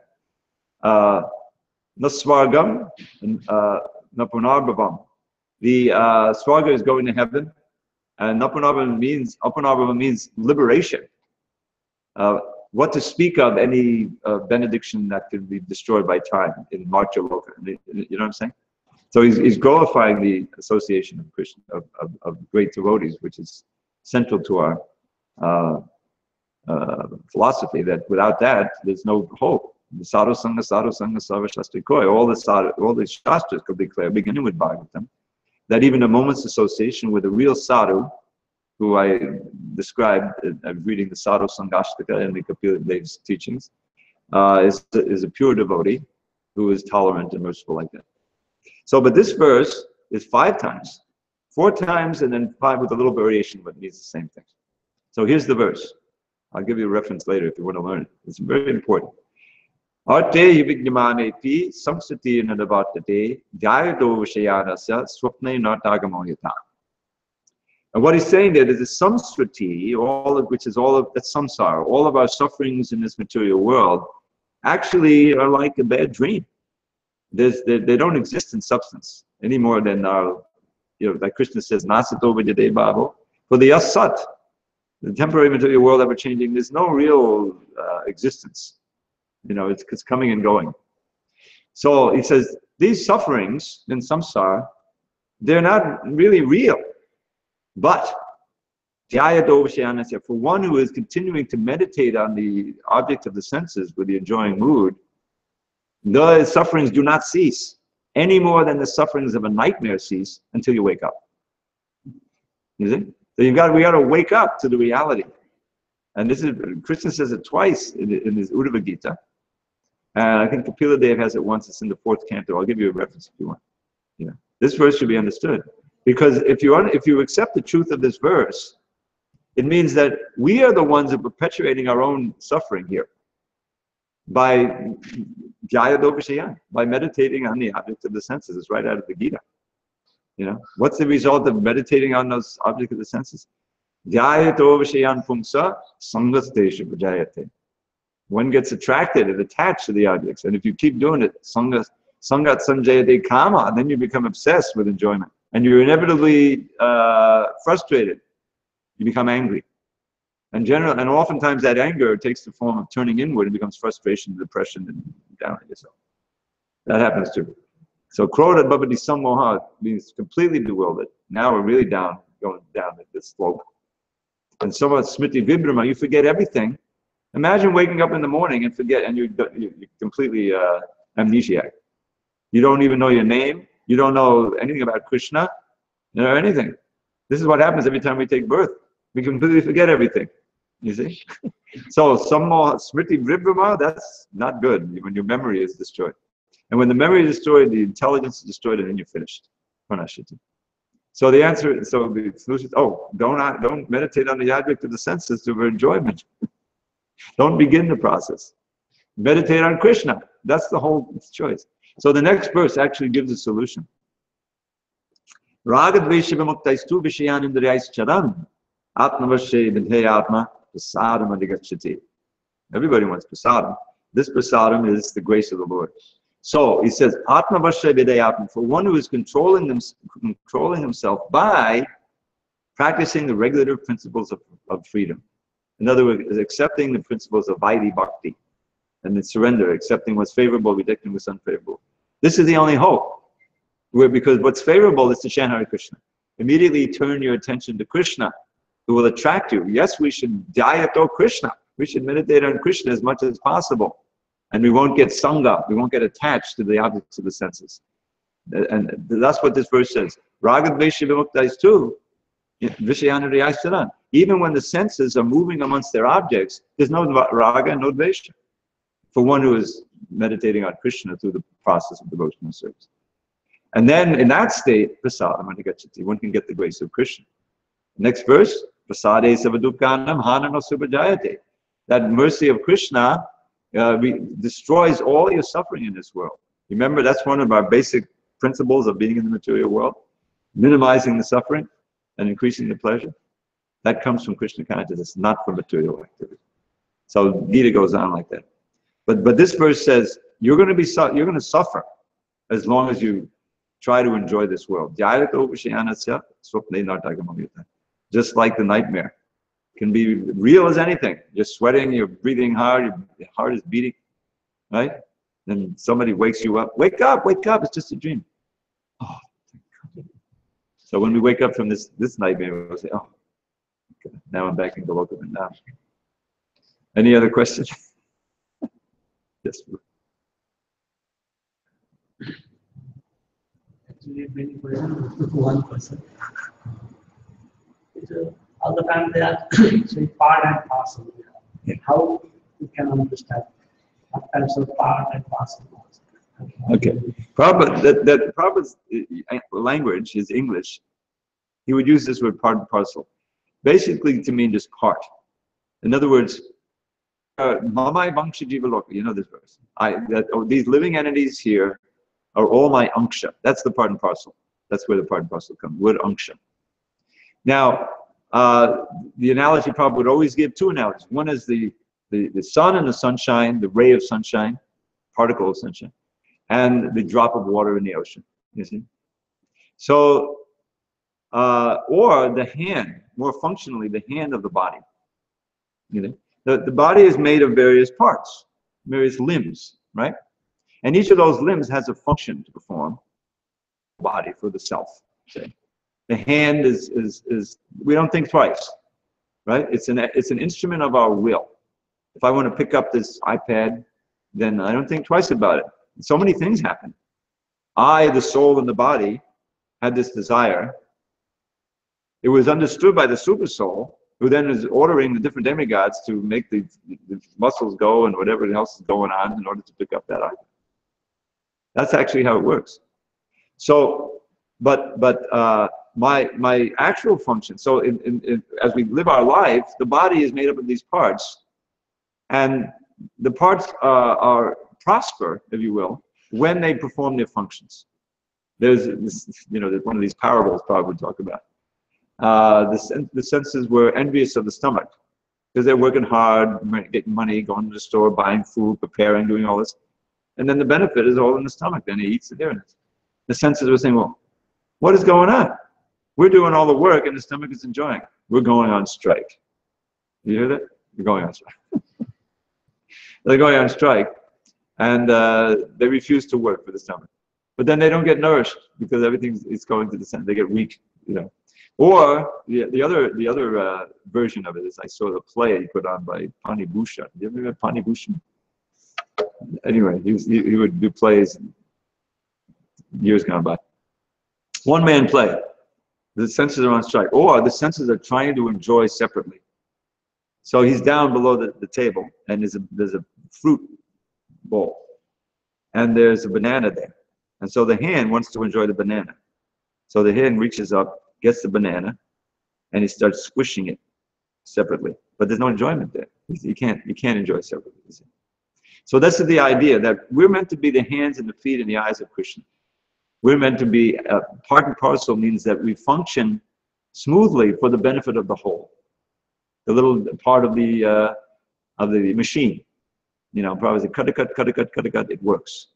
Naswargam and Napunarbhavam. The Swarga is going to heaven, and Napunarbhavam means liberation. What to speak of any benediction that could be destroyed by time in Marcha Loka. You know what I'm saying? So he's glorifying the association of Krishna, of great devotees, which is central to our philosophy, that without that, there's no hope. The sadhu sangha, sarva shastri koi, all the shastras could declare, beginning with Bhagavatam, that even a moment's association with a real sadhu, who I described, I'm reading the Sadhu Sangashtaka in the Kapila Dev's teachings, is a pure devotee who is tolerant and merciful like that. So, but this verse is 5 times, 4 times, and then 5 with a little variation, but it means the same thing. So here's the verse. I'll give you a reference later if you want to learn it. It's very important. Arte yivignyamanepi samsati nadavattate jayado vishayanasya swapne natagamoyata. And what he's saying there is the samsriti, which is all of that's samsara, all of our sufferings in this material world, actually are like a bad dream. They don't exist in substance any more than our, like Krishna says, nasato vijade bhavo. For the asat, the temporary material world ever changing, there's no real existence. It's coming and going. So he says these sufferings in samsara, they're not really real. But for one who is continuing to meditate on the object of the senses with the enjoying mood, the sufferings do not cease any more than the sufferings of a nightmare cease until you wake up. You see? So we got to wake up to the reality. And this is, Krishna says it twice in his Uddhava Gita. And I think Kapila Dev has it once. It's in the 4th canto. I'll give you a reference if you want. This verse should be understood. Because if you accept the truth of this verse, it means that we are the ones who are perpetuating our own suffering here by meditating on the object of the senses. It's right out of the Gita. What's the result of meditating on those objects of the senses? One gets attracted and attached to the objects, and if you keep doing it, sangat sanjayate kama, then you become obsessed with enjoyment. And you're inevitably frustrated. You become angry. And oftentimes that anger takes the form of turning inward and becomes frustration, depression, and down on yourself. That happens too. So krodha bhavati sammoha means completely bewildered. Now we're really going down this slope. And somewhat smriti vibhrama, you forget everything. Imagine waking up in the morning and you're completely amnesiac. You don't even know your name. You don't know anything about Krishna, anything. This is what happens every time we take birth. We completely forget everything, you see? So, smriti vibhrama, that's not good when your memory is destroyed. And when the memory is destroyed, the intelligence is destroyed, and then you're finished. So the solution is, don't meditate on the object of the senses for enjoyment. Don't begin the process. Meditate on Krishna. That's the whole choice. So the next verse actually gives a solution. Ragadvesha vimuktaistu vishayanindriyais charan atmavashe vidhe atma prasadam adhigacchati. Everybody wants prasadam. This prasadam is the grace of the Lord. So he says, atmavashe vidhe atma, for one who is controlling himself by practicing the regulative principles of freedom. In other words, accepting the principles of vaidhi bhakti. And then surrender, accepting what's favorable, rejecting what's unfavorable. This is the only hope. Because what's favorable is to chant Hare Krishna. Immediately turn your attention to Krishna, who will attract you. Yes, we should dhyato Krishna. We should meditate on Krishna as much as possible. And we won't get sangha, we won't get attached to the objects of the senses. And that's what this verse says. Ragadvesha vimuktaistu vishayanidriyaistaran. Even when the senses are moving amongst their objects, there's no raga, no dvesha. For one who is meditating on Krishna through the process of devotional service. And then in that state, prasadam adhigacchati, one can get the grace of Krishna. Next verse, prasade savadukkanam hanano subhajayate. That mercy of Krishna destroys all your suffering in this world. Remember, that's one of our basic principles of being in the material world, minimizing the suffering and increasing the pleasure. That comes from Krishna consciousness, not from material activity. So Gita goes on like that. But this verse says you're going to suffer as long as you try to enjoy this world. Just like the nightmare. It can be real as anything. You're sweating, you're breathing hard, your heart is beating, right? Then somebody wakes you up. Wake up, it's just a dream. Oh, So when we wake up from this nightmare, we'll say, oh, okay, now I'm back in Goloka Vrindavan. Any other questions? Yes. Actually, many questions. One question. All the time they are saying part and parcel. How we can understand what types of part and parcel? Okay. Prabhupada, that Prabhupada's language is English. He would use this word part and parcel, basically to mean just part. In other words, Mamai Vanksha Jivaloka, you know this verse. These living entities here are all my anksha. That's the part and parcel. That's where the part and parcel comes, word anksha. Now, the analogy Prabhupada would always give two analogies. One is the sun and the sunshine, the ray of sunshine, particle of sunshine, and the drop of water in the ocean, you see? So, or the hand, more functionally, the hand of the body. You know? The body is made of various parts, various limbs, right? And each of those limbs has a function to perform, body for the self, say. The hand is we don't think twice, right? It's an instrument of our will. If I want to pick up this iPad, then I don't think twice about it. So many things happen. I, the soul and the body, had this desire. It was understood by the super soul, who then is ordering the different demigods to make the muscles go and whatever else is going on in order to pick up that iPad. That's actually how it works. So, but my actual function. So, as we live our life, the body is made up of these parts, and the parts are prosper, if you will, when they perform their functions. There's this, there's one of these parables Prabhupada would talk about. The senses were envious of the stomach because they're working hard, getting money, going to the store, buying food, preparing, doing all this. And then the benefit is all in the stomach. Then he eats the there. The senses were saying, well, what is going on? We're doing all the work and the stomach is enjoying it. We're going on strike. You hear that? We're going on strike. They're going on strike, and they refuse to work for the stomach. But then they don't get nourished because everything is going to the center. They get weak, Or the other version of it is I saw the play put on by Pani Bhushan. You ever read Pani Bhushan? Anyway, he would do plays years gone by. One man play. The senses are on strike, or the senses are trying to enjoy separately. So he's down below the table, and there's a fruit bowl, and there's a banana there, and so the hand wants to enjoy the banana. So the hand reaches up, gets the banana, and he starts squishing it separately. But there's no enjoyment there. You can't enjoy separately. So this is the idea that we're meant to be the hands and the feet and the eyes of Krishna. We're meant to be part and parcel means that we function smoothly for the benefit of the whole. The little part of the machine, probably cut, it works.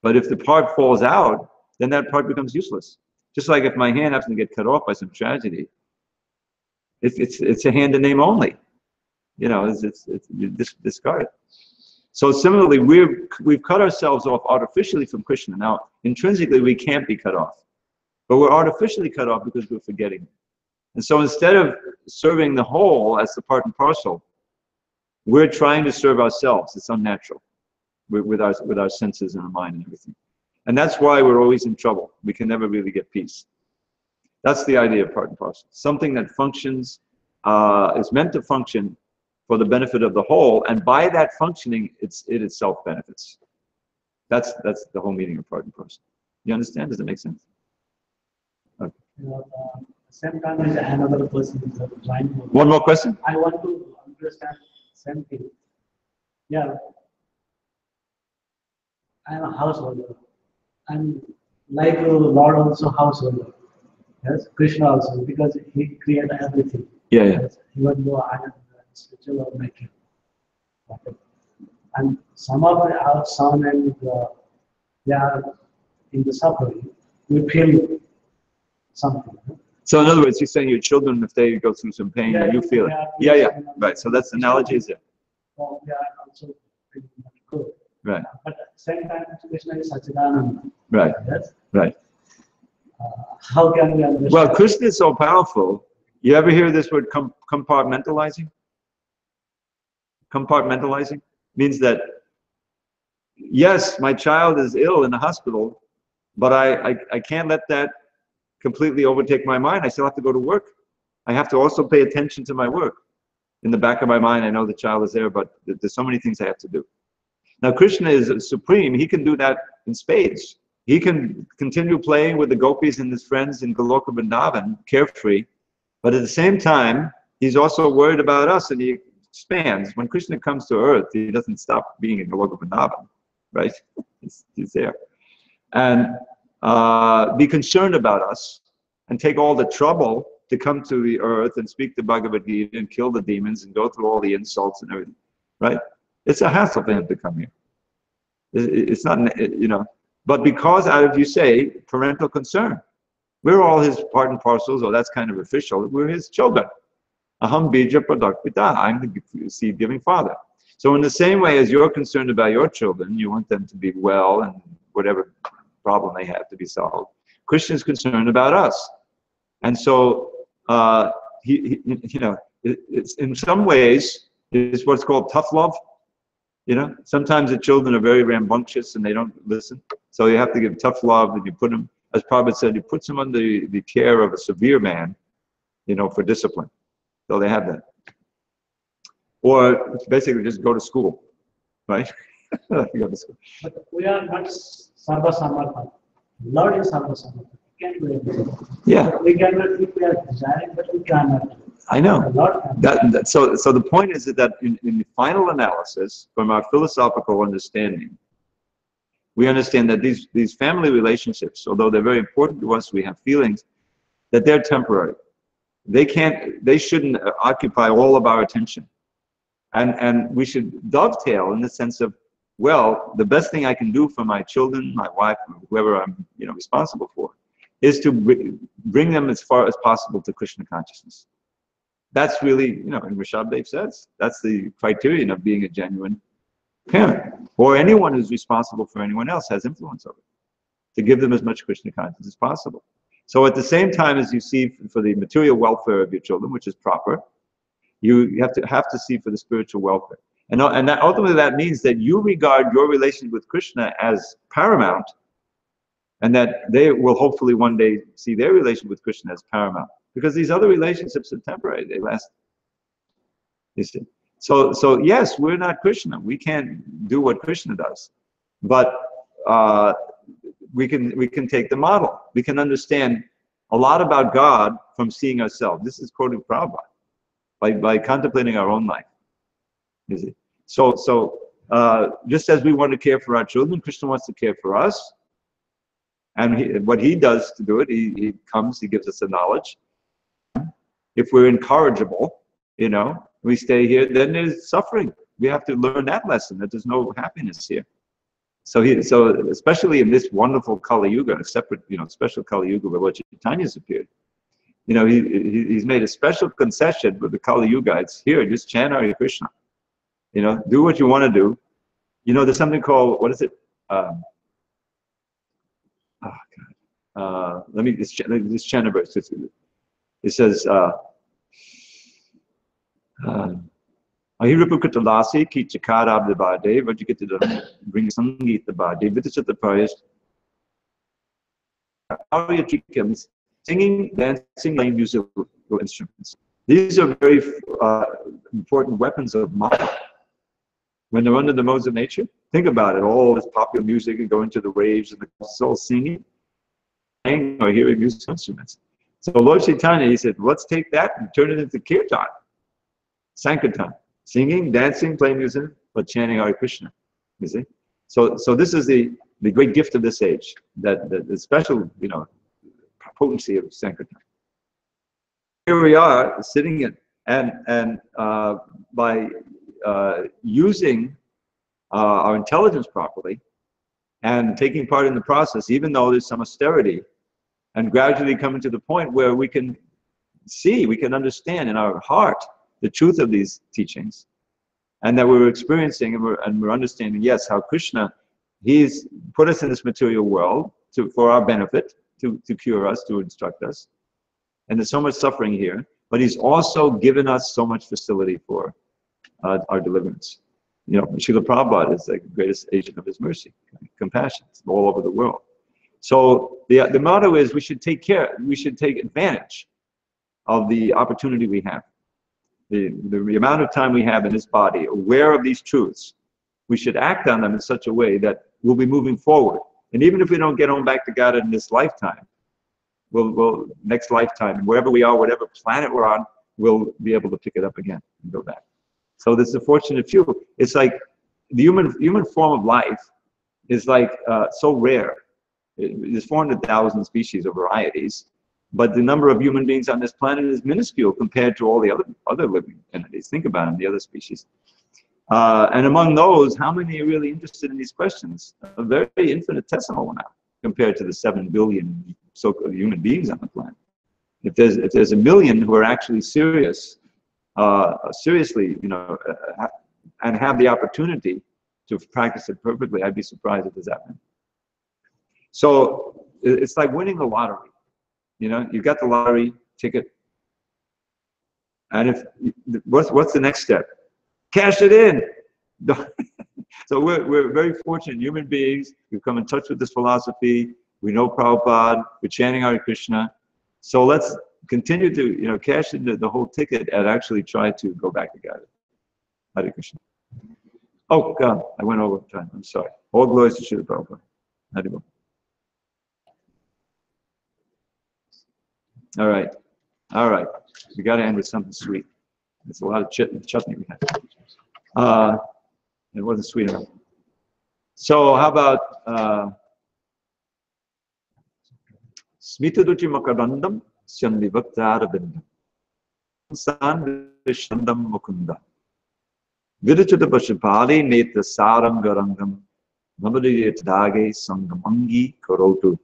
But if the part falls out, then that part becomes useless. Just like if my hand happens to get cut off by some tragedy, it's a hand in name only. You discard it. So similarly, we've cut ourselves off artificially from Krishna. Now, intrinsically, we can't be cut off. But we're artificially cut off because we're forgetting. And so instead of serving the whole as the part and parcel, we're trying to serve ourselves. It's unnatural with our senses and our mind and everything. And that's why we're always in trouble. We can never really get peace. That's the idea of part and parcel. Something that functions, is meant to function for the benefit of the whole, and by that functioning, it itself benefits. That's the whole meaning of part and parcel. You understand? Does that make sense? Okay. Same time as another person is trying to. One more question? I want to understand same thing. Yeah. I am a householder. And like Lord also householder. Yes, Krishna also, because he created everything. Yeah. Yes, even though I am spiritual or making. Okay. And some of our son and they are in the suffering, we feel something. So in other words, you're saying your children, if they go through some pain, you feel it. Yeah. Right. So that's the analogy, is it? So they are also pretty much good. Right. But at the same time, Krishna is Sachidananda. Right. Yes. Right. how can we understand? Well, Krishna is so powerful. You ever hear this word compartmentalizing? Compartmentalizing means that, yes, my child is ill in the hospital, but I can't let that completely overtake my mind. I still have to go to work. I have to also pay attention to my work. In the back of my mind, I know the child is there, but there's so many things I have to do. Now, Krishna is supreme. He can do that in spades. He can continue playing with the gopis and his friends in Goloka Vrindavan, carefree, but at the same time, he's also worried about us, and he expands. When Krishna comes to earth, he doesn't stop being in Goloka Vrindavan, right? He's there. And be concerned about us, and take all the trouble to come to the earth and speak the Bhagavad Gita and kill the demons and go through all the insults and everything, right? It's a hassle for him to come here. It's not, you know, but because out of, you say, parental concern. We're all his part and parcels, or that's kind of official. We're his children. Aham bija pradak pita. I'm the seed-giving father. So in the same way as you're concerned about your children, you want them to be well and whatever problem they have to be solved. Krishna is concerned about us. And so, you know, it's in some ways, it's what's called tough love. You know, sometimes the children are very rambunctious and they don't listen. So you have to give tough love, and you put them, as Prabhupada said, you put them under the care of a severe man, you know, for discipline. So they have that. Or basically just go to school, right? Go to school. But we are not Sarva Samartha. Lord is Sarva Samartha. We can't do anything. Yeah. We cannot, if we are desiring, but we cannot. I know. Lord can. So the point is that in the final analysis, from our philosophical understanding, we understand that these family relationships, although they're very important to us, we have feelings, that they're temporary. They shouldn't occupy all of our attention. And we should dovetail in the sense of, well, the best thing I can do for my children, my wife, whoever I'm, you know, responsible for, is to bring them as far as possible to Krishna consciousness. That's really, you know, and Rishabh says, that's the criterion of being a genuine parent. Or anyone who's responsible for anyone else has influence over it, to give them as much Krishna consciousness as possible. So at the same time as you see for the material welfare of your children, which is proper, you have to see for the spiritual welfare. And that ultimately that means that you regard your relationship with Krishna as paramount, and that they will hopefully one day see their relationship with Krishna as paramount. Because these other relationships are temporary, they last, you see. So yes, we're not Krishna. We can't do what Krishna does. But we can take the model. We can understand a lot about God from seeing ourselves. This is quoting Prabhupada, by contemplating our own life. You see. So just as we want to care for our children, Krishna wants to care for us. And what he does to do it, he comes, he gives us the knowledge. If we're incorrigible, you know, we stay here, then there's suffering. We have to learn that lesson, that there's no happiness here. So especially in this wonderful Kali Yuga, a separate, you know, special Kali Yuga where Lord Chaitanya's appeared. You know, he's made a special concession with the Kali Yuga. It's here, just chant Hare Krishna. You know, do what you want to do. You know, there's something called, what is it? Let me just chant a verse. It says, Ahirapukattalasi ki chakarab the bade, but you get to bring sangeet the bade, but it's at the priest. Singing, dancing, playing musical instruments. These are very important weapons of mind. When they're under the modes of nature, think about it, all this popular music and going to the raves and the soul singing, or hearing musical instruments. So Lord Chaitanya, he said, let's take that and turn it into kirtan, sankirtan, singing, dancing, playing music, but chanting Hare Krishna. You see, so this is the great gift of this age, that the special, you know, potency of sankirtan. Here we are sitting in, and by using our intelligence properly and taking part in the process, even though there's some austerity, and gradually coming to the point where we can see, we can understand in our heart the truth of these teachings, and that we're experiencing and we're understanding, yes, how Krishna, he's put us in this material world for our benefit, to cure us, to instruct us. And there's so much suffering here, but he's also given us so much facility for our deliverance. You know, Srila Prabhupada is the greatest agent of his mercy, compassion, all over the world. So the motto is we should take advantage of the opportunity we have. The amount of time we have in this body, aware of these truths, we should act on them in such a way that we'll be moving forward. And even if we don't get home back to God in this lifetime, we'll next lifetime, wherever we are, whatever planet we're on, we'll be able to pick it up again and go back. So this is a fortunate few. It's like the human form of life is like so rare. There's 400,000 species or varieties, but the number of human beings on this planet is minuscule compared to all the other living entities. Think about them, the other species. And among those, how many are really interested in these questions? A very infinitesimal amount compared to the 7 billion so-called human beings on the planet. If there's a million who are actually seriously, you know, and have the opportunity to practice it perfectly, I'd be surprised if there's that many. So it's like winning the lottery. You know, you got the lottery ticket, and what's the next step? Cash it in. So we're very fortunate human beings. We've come in touch with this philosophy. We know Prabhupada. We're chanting Hare Krishna. So let's continue to, you know, cash in the whole ticket and actually try to go back to God. Hare Krishna. Oh God, I went over time. I'm sorry. All glories to Srila Prabhupada. Hare Krishna. All right. We got to end with something sweet. It's a lot of chutney we had. It wasn't sweet enough. So how about Smitaduchi Makadandam Syandivaktarabindam San Vishandam Mukunda Viduchata Pashupali Neta Saram Garangam Namadiyat Dage Sangamangi Karotu.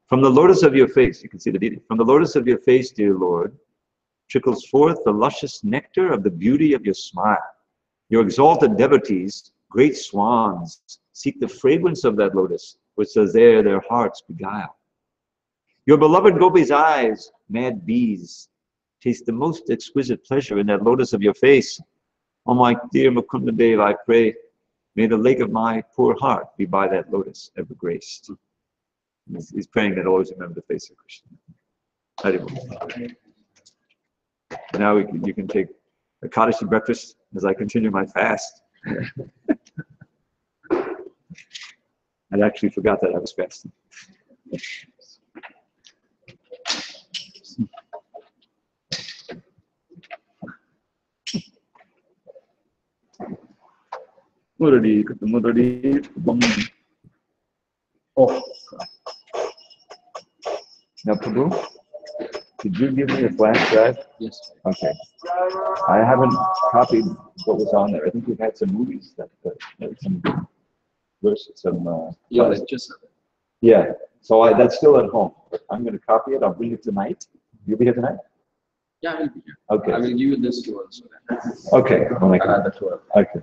From the lotus of your face, you can see the deity. From the lotus of your face, dear Lord, trickles forth the luscious nectar of the beauty of your smile. Your exalted devotees, great swans, seek the fragrance of that lotus, which says there their hearts beguile. Your beloved Gopi's eyes, mad bees, taste the most exquisite pleasure in that lotus of your face. Oh my dear Mukunda Dev, I pray, may the lake of my poor heart be by that lotus ever graced. He's praying that always remember the face of Krishna. Now you can take a Kaddishi breakfast as I continue my fast. I actually forgot that I was fasting. Oh. Now, Prabhu, did you give me a flash drive? Yes. Okay. I haven't copied what was on there. I think we've had some movies that some verses, some. Yeah, just. Yeah. So that's still at home. But I'm going to copy it. I'll bring it tonight. You'll be here tonight? Yeah, I will be here. Okay. I will give you this tour also. Okay. I'll make it. Another tour. Okay.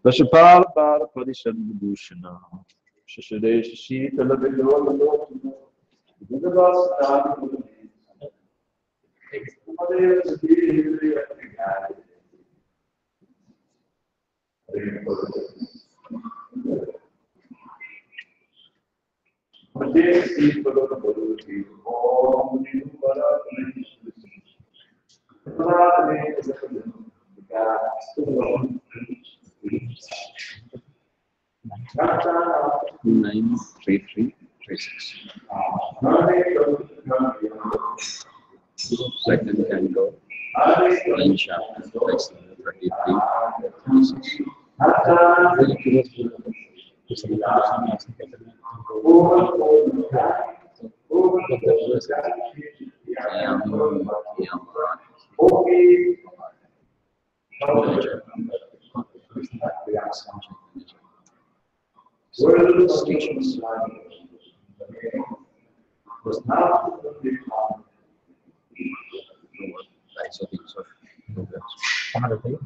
Vashapala Bala Padishan Bhushana Shashadesh Shitala Vidolana Vidavasana Nine 3336. Second can go. Line shaft. 33 36. Stations. Samadhi.